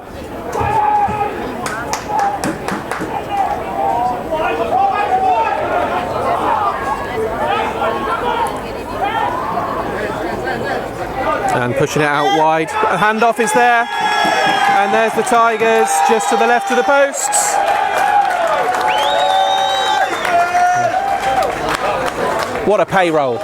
And pushing it out wide. A handoff is there. And there's the Tigers just to the left of the posts. What a payroll.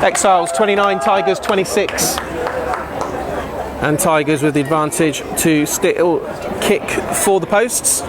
Exiles 29, Tigers 26. And Tigers with the advantage to still kick for the posts.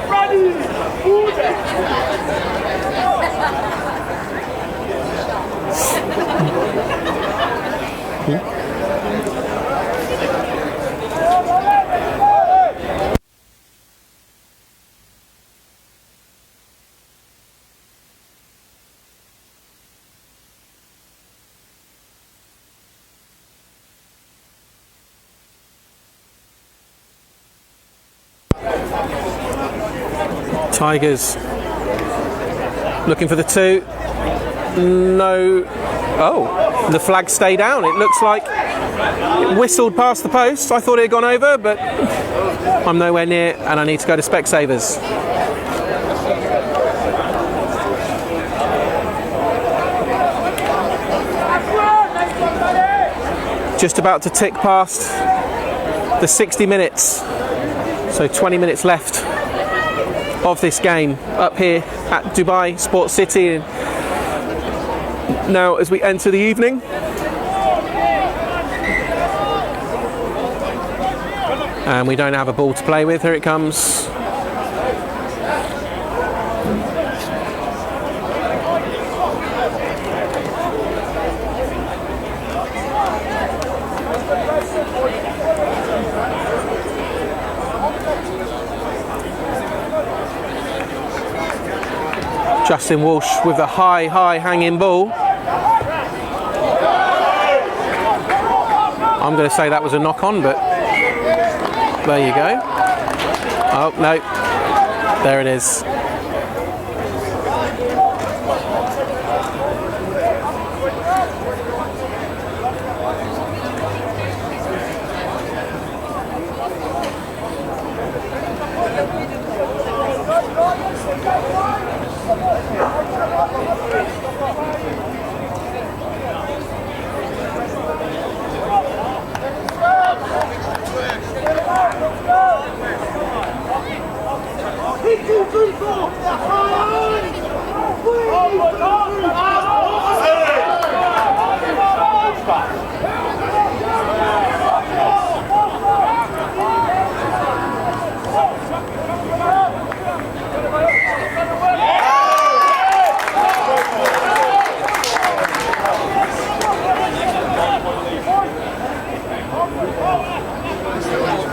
Tigers looking for the 2. No. Oh, the flag stayed down. It looks like it whistled past the post. I thought it had gone over, but I'm nowhere near and I need to go to Specsavers. Just about to tick past the 60 minutes. So 20 minutes left of this game up here at Dubai Sports City. Now as we enter the evening, and we don't have a ball to play with. Here it comes. Justin Walsh with a high hanging ball. I'm going to say that was a knock on, but there you go. Oh, no. There it is.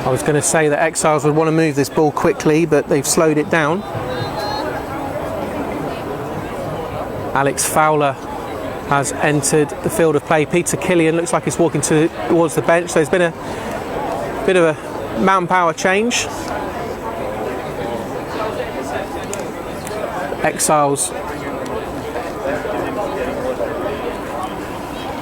I was going to say that Exiles would want to move this ball quickly, but they've slowed it down. Alex Fowler has entered the field of play. Peter Killian looks like he's walking towards the bench. So there's been a bit of a manpower change. Exiles.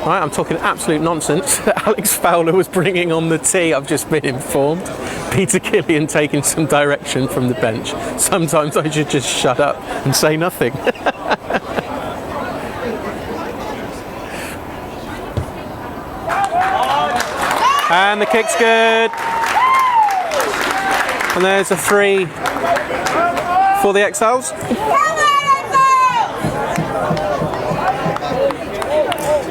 Right, I'm talking absolute nonsense. Alex Fowler was bringing on the tea, I've just been informed. Peter Killian taking some direction from the bench. Sometimes I should just shut up and say nothing. And the kick's good. And there's a 3 for the Exiles.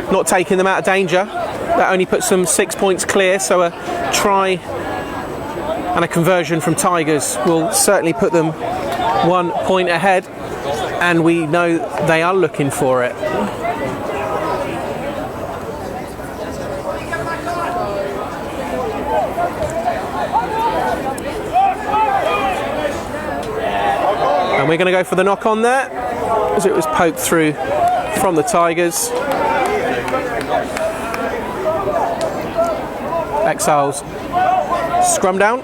Not taking them out of danger. That only puts them 6 points clear, so a try and a conversion from Tigers will certainly put them 1 point ahead, and we know they are looking for it. And we're going to go for the knock on there, as it was poked through from the Tigers. Exiles scrum down.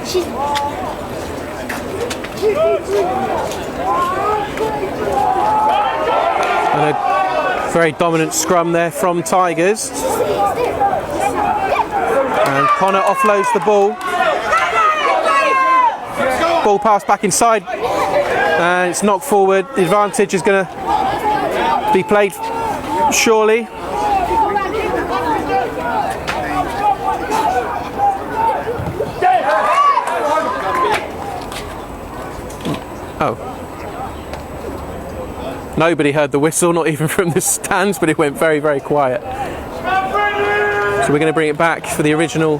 And a very dominant scrum there from Tigers. And Connor offloads the ball. Ball passed back inside. And it's knocked forward. The advantage is going to be played surely. Oh. Nobody heard the whistle, not even from the stands, but it went very, very quiet. So we're going to bring it back for the original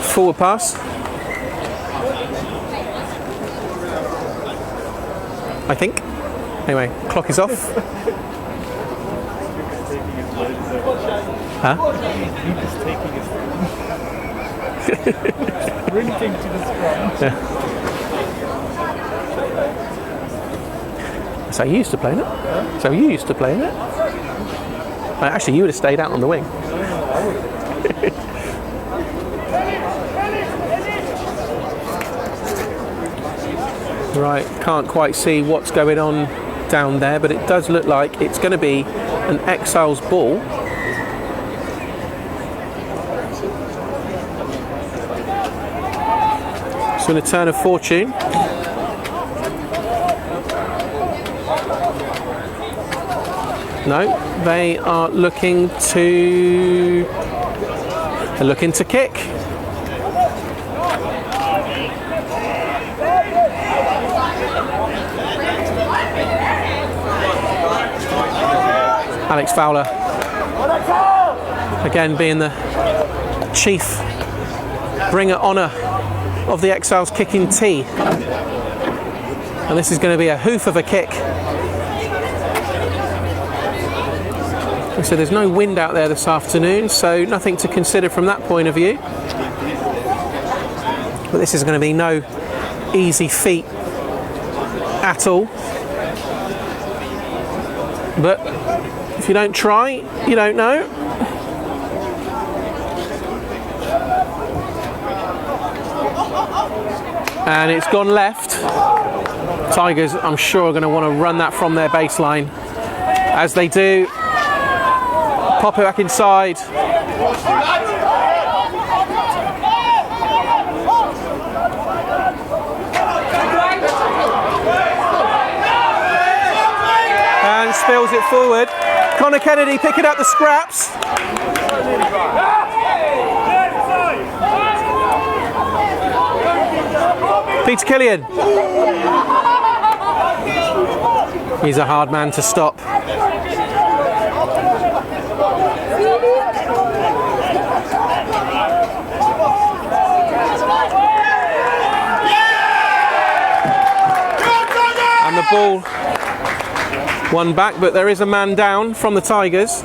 forward pass. I think. Anyway, clock is off. Huh? Sprinting to the scrum. Yeah. So you used to play in it? So you used to play in it? Actually, you would have stayed out on the wing. Right, can't quite see what's going on down there, but it does look like it's going to be an Exiles ball. It's going to turn of fortune. No, they are looking to kick. Alex Fowler, again being the chief bringer honour of the Exiles kicking tee. And this is going to be a hoof of a kick. So there's no wind out there this afternoon, so nothing to consider from that point of view. But this is going to be no easy feat at all. But if you don't try, you don't know. And it's gone left. Tigers, I'm sure, are going to want to run that from their baseline. As they do, pop it back inside. And spills it forward. Connor Kennedy picking up the scraps. Peter Killian. He's a hard man to stop. And the ball won back, but there is a man down from the Tigers.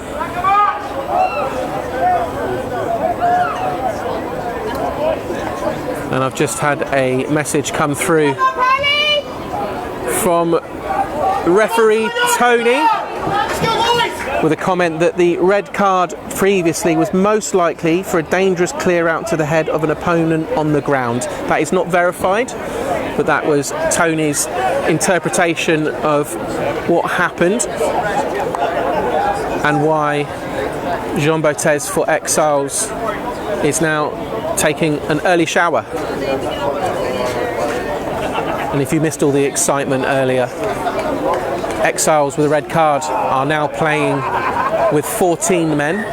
And I've just had a message come through from referee Tony with a comment that the red card previously was most likely for a dangerous clear out to the head of an opponent on the ground. That is not verified, but that was Tony's interpretation of what happened and why Jean Baptiste for Exiles is now taking an early shower. And if you missed all the excitement earlier, Exiles with a red card are now playing with 14 men.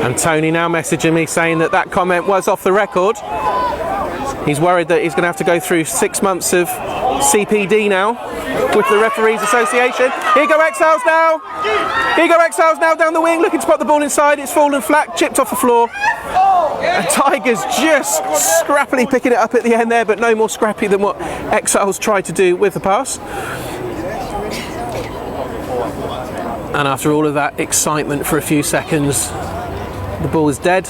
And Tony now messaging me saying that that comment was off the record. He's worried that he's going to have to go through 6 months of CPD now with the Referees Association. Here go Exiles now. Here go Exiles now down the wing, looking to put the ball inside. It's fallen flat, chipped off the floor. And Tigers just scrappily picking it up at the end there, but no more scrappy than what Exiles tried to do with the pass. And after all of that excitement for a few seconds, the ball is dead.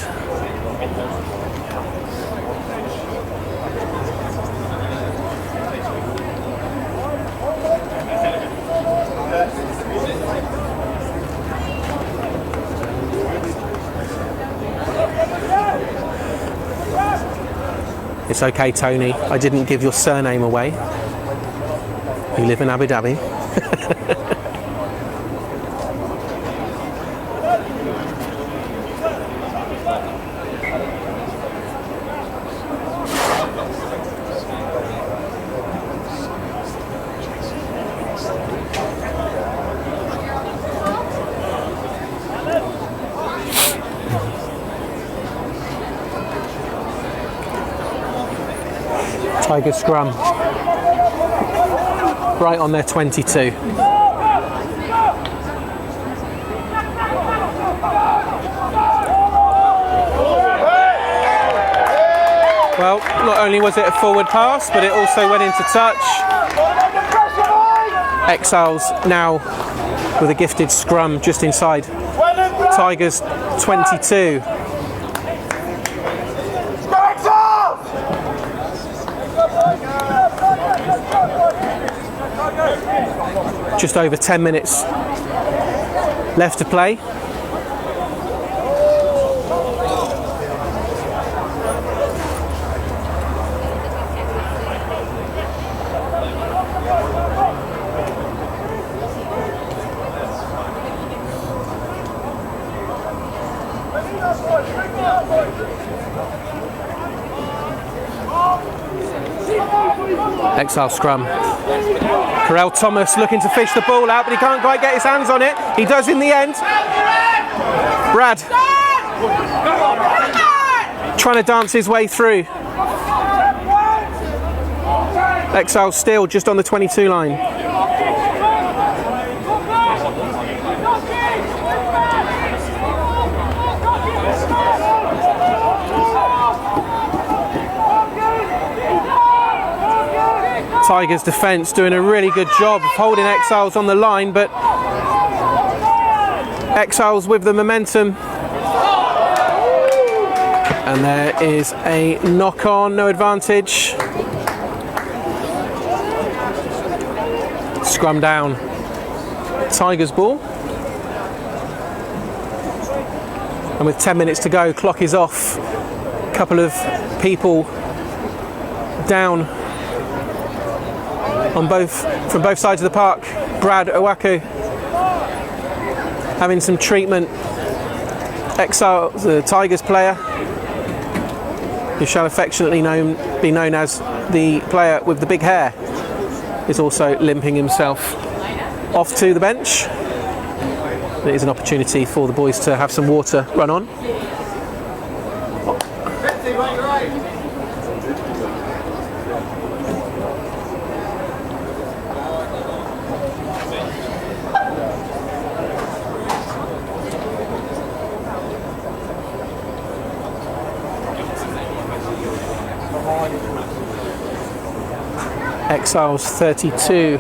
It's okay, Tony, I didn't give your surname away. You live in Abu Dhabi. Tiger scrum, right on their 22. Well, not only was it a forward pass, but it also went into touch. Exiles now with a gifted scrum just inside Tigers 22. Just over 10 minutes left to play. Exile scrum. Carell Thomas looking to fish the ball out, but he can't quite get his hands on it. He does in the end. Brad trying to dance his way through. Exile still just on the 22 line. Tigers defence doing a really good job of holding Exiles on the line, but Exiles with the momentum. And there is a knock on, no advantage. Scrum down. Tigers ball. And with 10 minutes to go, clock is off. A couple of people down from both sides of the park. Brad Owaku having some treatment. Exile, the Tigers player, who shall affectionately be known as the player with the big hair, is also limping himself off to the bench. It is an opportunity for the boys to have some water run on. Exiles 32,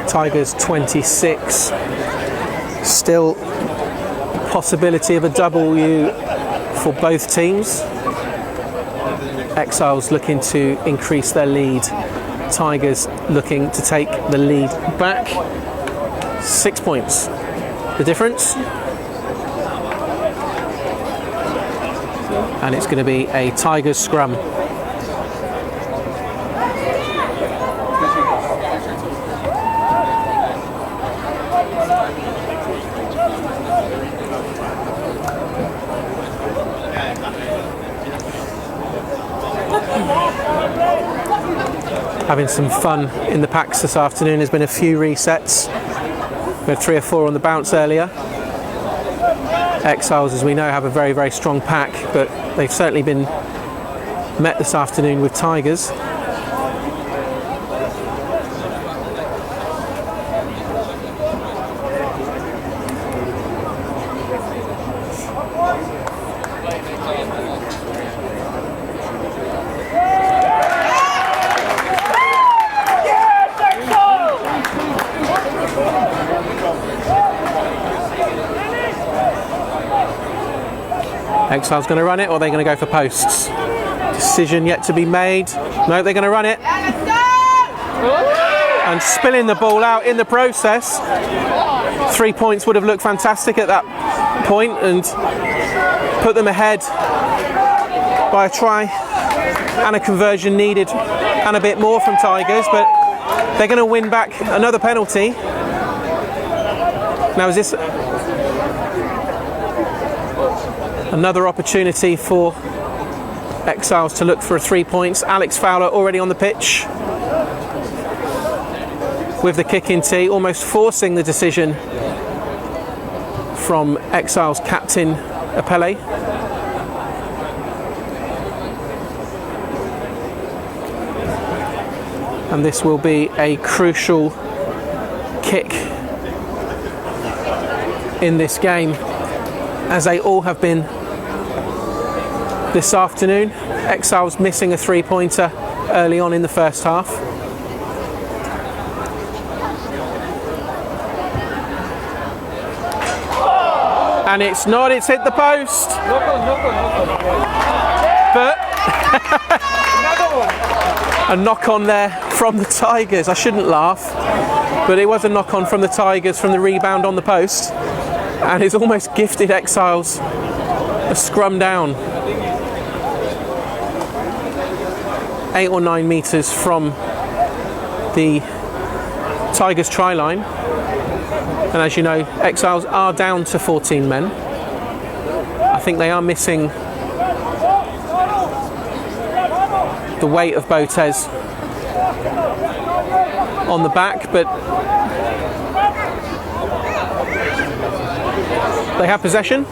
Tigers 26. Still possibility of a W for both teams. Exiles looking to increase their lead. Tigers looking to take the lead back. 6 points. The difference. And it's going to be a Tigers scrum. Having some fun in the packs this afternoon. There's been a few resets. We had 3 or 4 on the bounce earlier. Exiles, as we know, have a very, very strong pack, but they've certainly been met this afternoon with Tigers. Exiles going to run it, or are they going to go for posts? Decision yet to be made. No, they're going to run it. And spilling the ball out in the process. 3 points would have looked fantastic at that point and put them ahead by a try and a conversion needed and a bit more from Tigers, but they're going to win back another penalty. Now, is this another opportunity for Exiles to look for 3 points? Alex Fowler already on the pitch with the kick-in tee, almost forcing the decision from Exiles captain Apele. And this will be a crucial kick in this game, as they all have been this afternoon. Exiles missing a 3-pointer early on in the first half. And it's not, it's hit the post. But a knock on there from the Tigers. I shouldn't laugh, but it was a knock on from the Tigers from the rebound on the post, and it's almost gifted Exiles a scrum down 8 or 9 metres from the Tigers try line. And as you know, Exiles are down to 14 men. I think they are missing the weight of Botez on the back, but they have possession.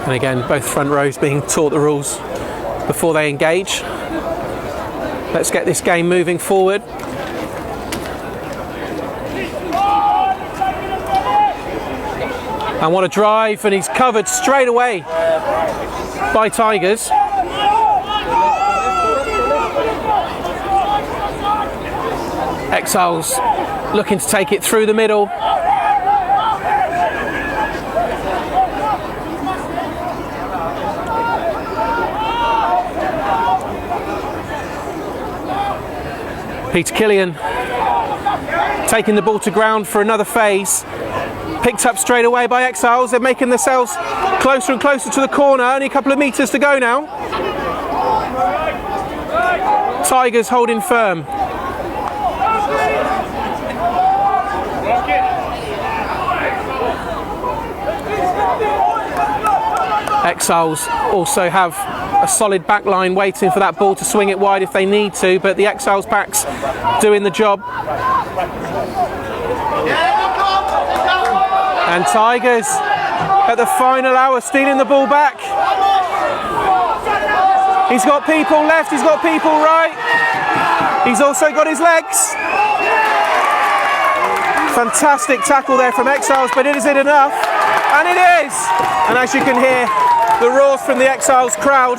And again, both front rows being taught the rules before they engage. Let's get this game moving forward. And what a drive, and he's covered straight away by Tigers. Exiles looking to take it through the middle. Peter Killian taking the ball to ground for another phase. Picked up straight away by Exiles. They're making themselves closer and closer to the corner. Only a couple of metres to go now. Tigers holding firm. Exiles also have a solid back line waiting for that ball to swing it wide if they need to, but the Exiles backs doing the job. And Tigers at the final hour stealing the ball back. He's got people left, he's got people right. He's also got his legs. Fantastic tackle there from Exiles, but is it enough? And it is! And as you can hear, the roars from the Exiles crowd.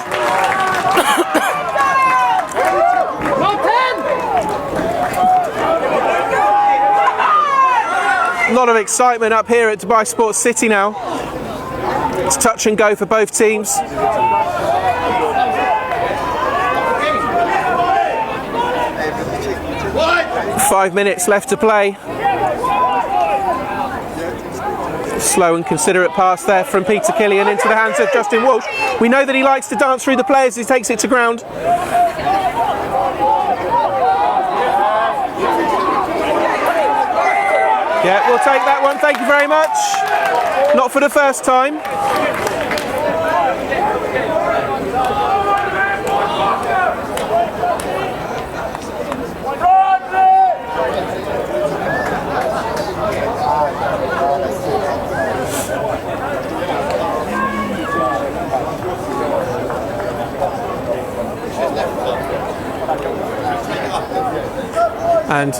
A lot of excitement up here at Dubai Sports City now. It's touch and go for both teams. 5 minutes left to play. Slow and considerate pass there from Peter Killian into the hands of Justin Walsh. We know that he likes to dance through the players as he takes it to ground. Yeah, we'll take that one, thank you very much. Not for the first time. And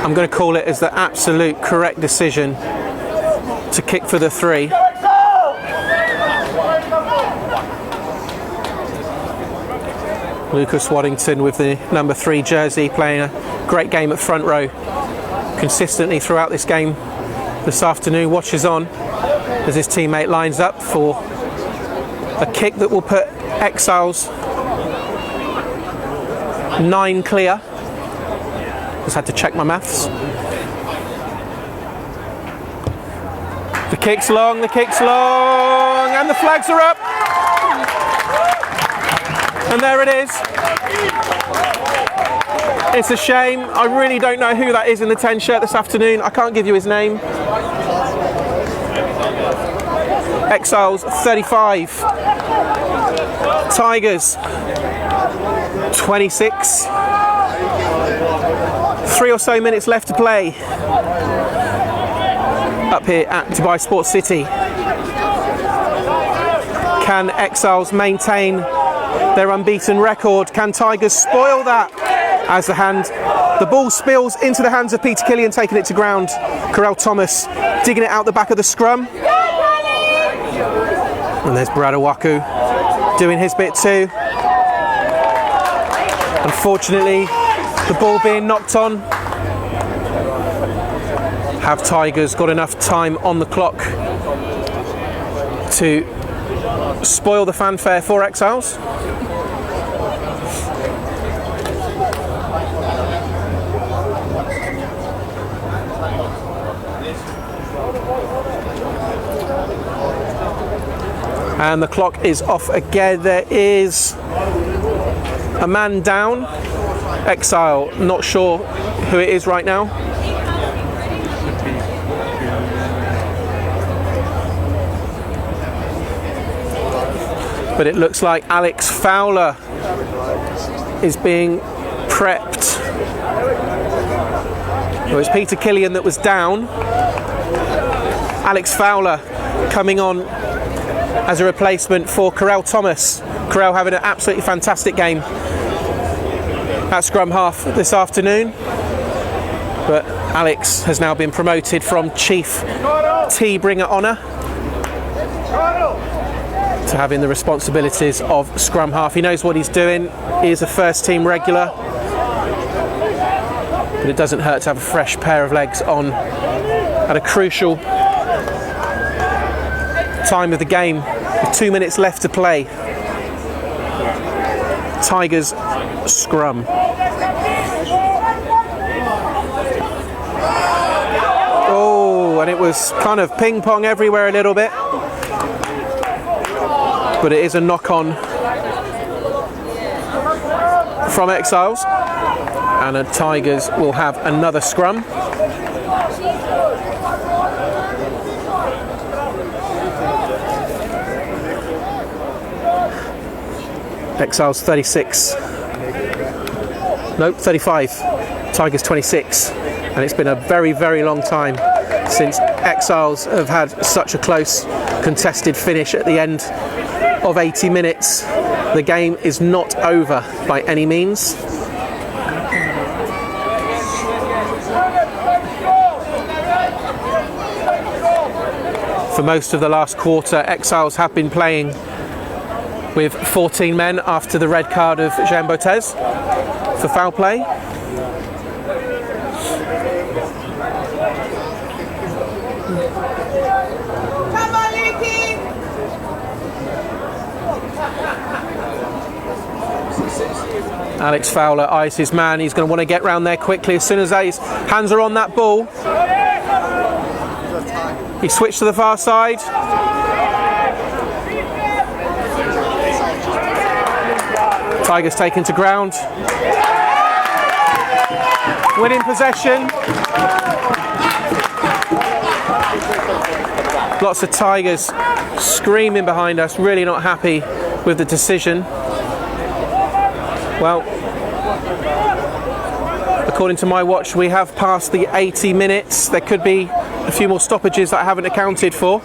I'm going to call it as the absolute correct decision to kick for the 3. Lucas Waddington with the number 3 jersey, playing a great game at front row consistently throughout this game this afternoon. Watches on as his teammate lines up for a kick that will put Exiles 9 clear. Just had to check my maths. The kick's long, and the flags are up. And there it is. It's a shame. I really don't know who that is in the 10 shirt this afternoon. I can't give you his name. Exiles 35. Tigers 26. 3 or so minutes left to play up here at Dubai Sports City. Can Exiles maintain their unbeaten record? Can Tigers spoil that? As the ball spills into the hands of Peter Killian, taking it to ground. Corel Thomas digging it out the back of the scrum. And there's Brad Awaku doing his bit too. Unfortunately, the ball being knocked on. Have Tigers got enough time on the clock to spoil the fanfare for Exiles? And the clock is off again. There is a man down. Exile, not sure who it is right now. But it looks like Alex Fowler is being prepped. It was Peter Killian that was down. Alex Fowler coming on as a replacement for Corel Thomas. Corel having an absolutely fantastic game at scrum half this afternoon. But Alex has now been promoted from Chief Tea Bringer Honour to having the responsibilities of scrum half. He knows what he's doing. He is a first team regular. But it doesn't hurt to have a fresh pair of legs on at a crucial time of the game, with 2 minutes left to play. Tigers scrum. Oh, and it was kind of ping pong everywhere a little bit. But it is a knock on from Exiles, and the Tigers will have another scrum. Exiles 36. Nope, 35. Tigers 26. And it's been a very, very long time since Exiles have had such a close contested finish at the end of 80 minutes. The game is not over by any means. For most of the last quarter, Exiles have been playing with 14 men after the red card of Jean Botez for foul play. Alex Fowler eyes his man. He's going to want to get round there quickly as soon as his hands are on that ball. He switched to the far side. Tigers taken to ground. Winning possession. Lots of Tigers screaming behind us, really not happy with the decision. Well, according to my watch, we have passed the 80 minutes. There could be a few more stoppages that I haven't accounted for.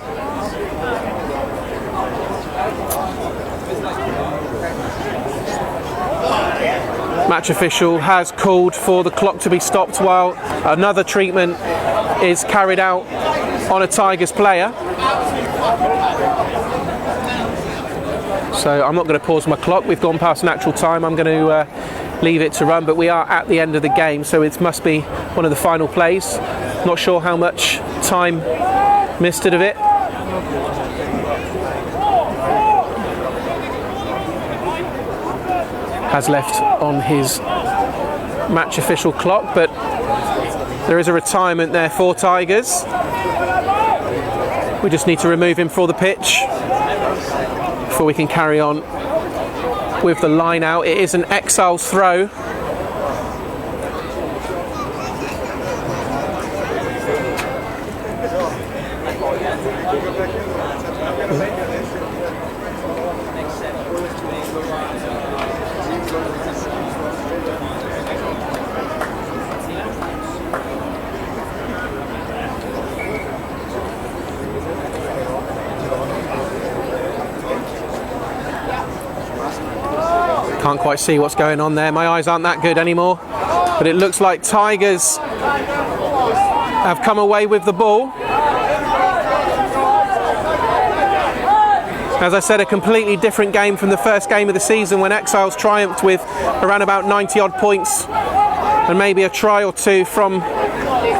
Match official has called for the clock to be stopped while another treatment is carried out on a Tigers player. So I'm not going to pause my clock. We've gone past natural time. I'm going to leave it to run, but we are at the end of the game, so it must be one of the final plays. Not sure how much time misted of it. Has left on his match official clock, but there is a retirement there for Tigers. We just need to remove him for the pitch before we can carry on with the line out. It is an Exiles throw. Can't quite see what's going on there. My eyes aren't that good anymore. But it looks like Tigers have come away with the ball. As I said, a completely different game from the first game of the season when Exiles triumphed with around about 90 odd points and maybe a try or two from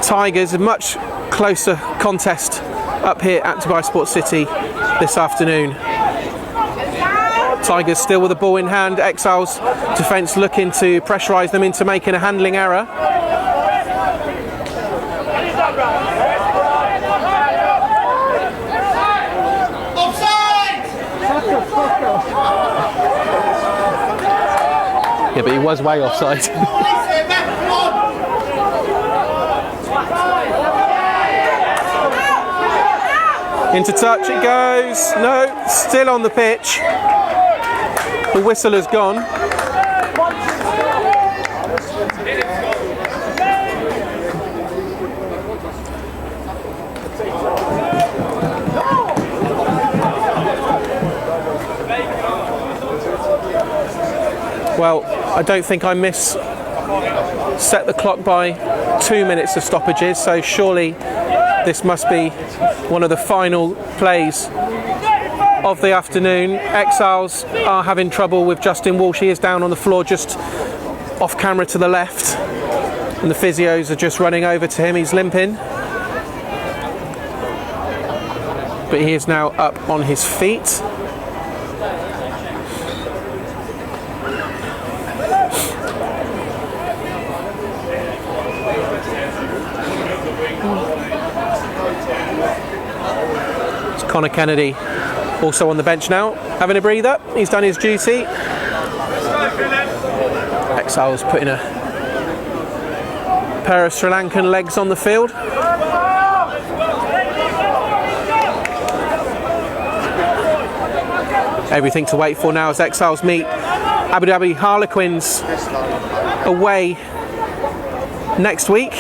Tigers. A much closer contest up here at Dubai Sports City this afternoon. Tigers still with the ball in hand. Exiles defence looking to pressurise them into making a handling error. Yeah, but he was way offside. Into touch it goes. No, still on the pitch. The whistle has gone. Well, I don't think I set the clock by 2 minutes of stoppages, so surely this must be one of the final plays of the afternoon. Exiles are having trouble with Justin Walsh. He is down on the floor just off camera to the left, and the physios are just running over to him. He's limping, but he is now up on his feet. It's Connor Kennedy also on the bench now, having a breather. He's done his duty. Exiles putting a pair of Sri Lankan legs on the field. Everything to wait for now as Exiles meet Abu Dhabi Harlequins away next week.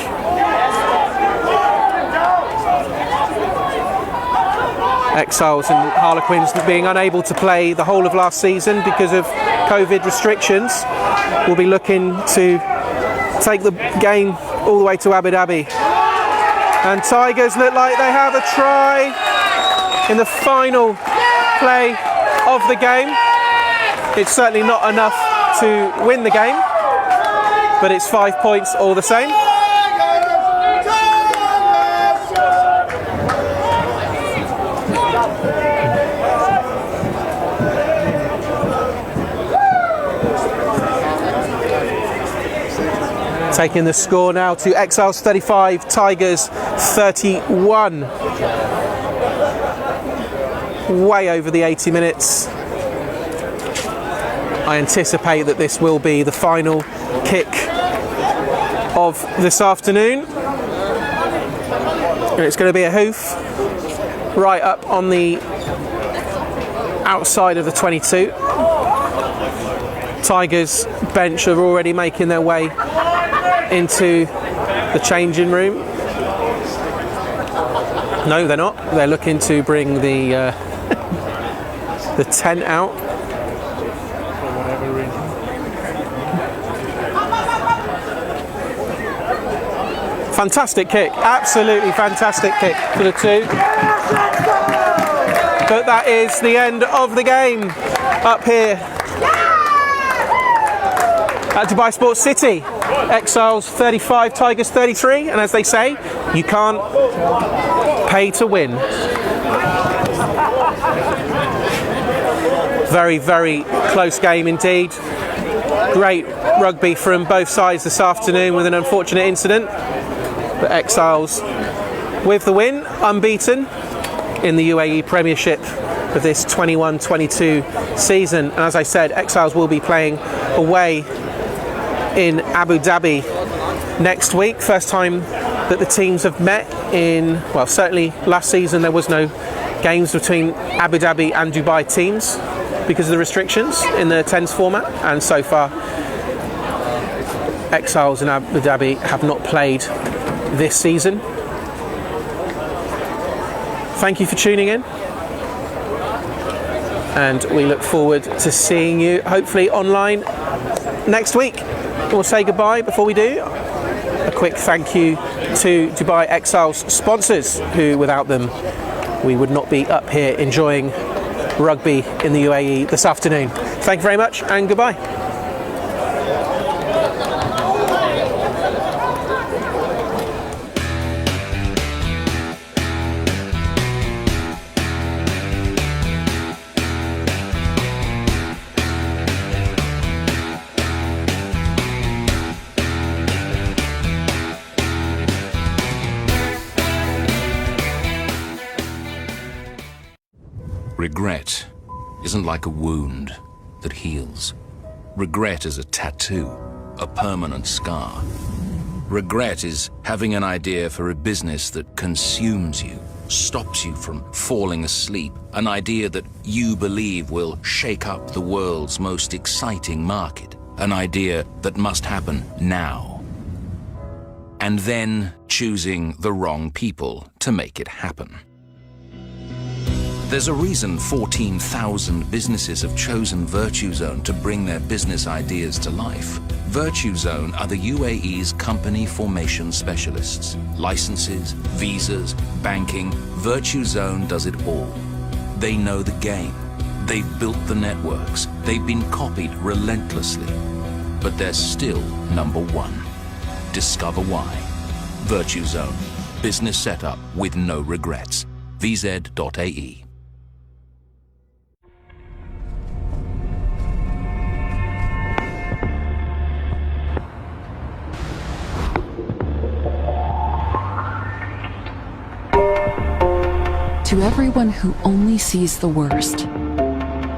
Exiles and Harlequins being unable to play the whole of last season because of COVID restrictions will be looking to take the game all the way to Abu Dhabi. And Tigers look like they have a try in the final play of the game. It's certainly not enough to win the game, but it's 5 points all the same. Taking the score now to Exiles 35, Tigers 31. Way over the 80 minutes. I anticipate that this will be the final kick of this afternoon. And it's going to be a hoof right up on the outside of the 22. Tigers bench are already making their way into the changing room. No, they're not. They're looking to bring the the tent out. For whatever reason. Fantastic kick, absolutely fantastic kick for the two. But that is the end of the game. up here at Dubai Sports City. Exiles 35, Tigers 33, and as they say, you can't pay to win. Very, very close game indeed. Great rugby from both sides this afternoon with an unfortunate incident. But Exiles with the win, unbeaten in the UAE Premiership of this 21-22 season. And as I said, Exiles will be playing away in Abu Dhabi next week. First time that the teams have met in, well, certainly last season there was no games between Abu Dhabi and Dubai teams because of the restrictions in the 10s format, and so far Exiles in Abu Dhabi have not played this season. Thank you for tuning in, and we look forward to seeing you hopefully online next week. We'll say goodbye before we do. A quick thank you to Dubai Exiles sponsors, who without them we would not be up here enjoying rugby in the UAE this afternoon. Thank you very much and goodbye. Regret isn't like a wound that heals. Regret is a tattoo, a permanent scar. Regret is having an idea for a business that consumes you, stops you from falling asleep, an idea that you believe will shake up the world's most exciting market, an idea that must happen now. And then choosing the wrong people to make it happen. There's a reason 14,000 businesses have chosen Virtue Zone to bring their business ideas to life. Virtue Zone are the UAE's company formation specialists. Licenses, visas, banking, Virtue Zone does it all. They know the game. They've built the networks. They've been copied relentlessly. But they're still number one. Discover why. Virtue Zone. Business setup with no regrets. vz.ae. To everyone who only sees the worst,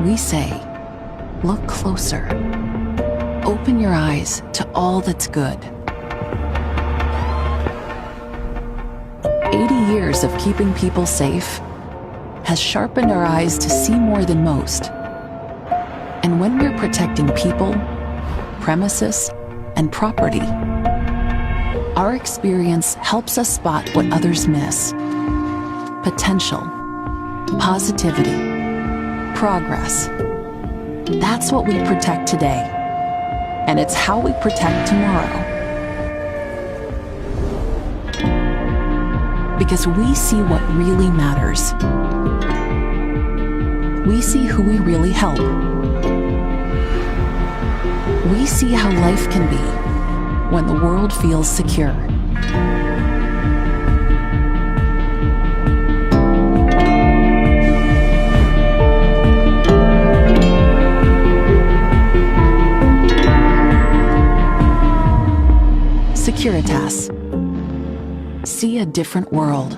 we say, look closer. Open your eyes to all that's good. 80 years of keeping people safe has sharpened our eyes to see more than most. And when we're protecting people, premises, and property, our experience helps us spot what others miss. Potential, positivity, progress. That's what we protect today, and it's how we protect tomorrow. Because we see what really matters. We see who we really help. We see how life can be when the world feels secure. Securitas. See a different world.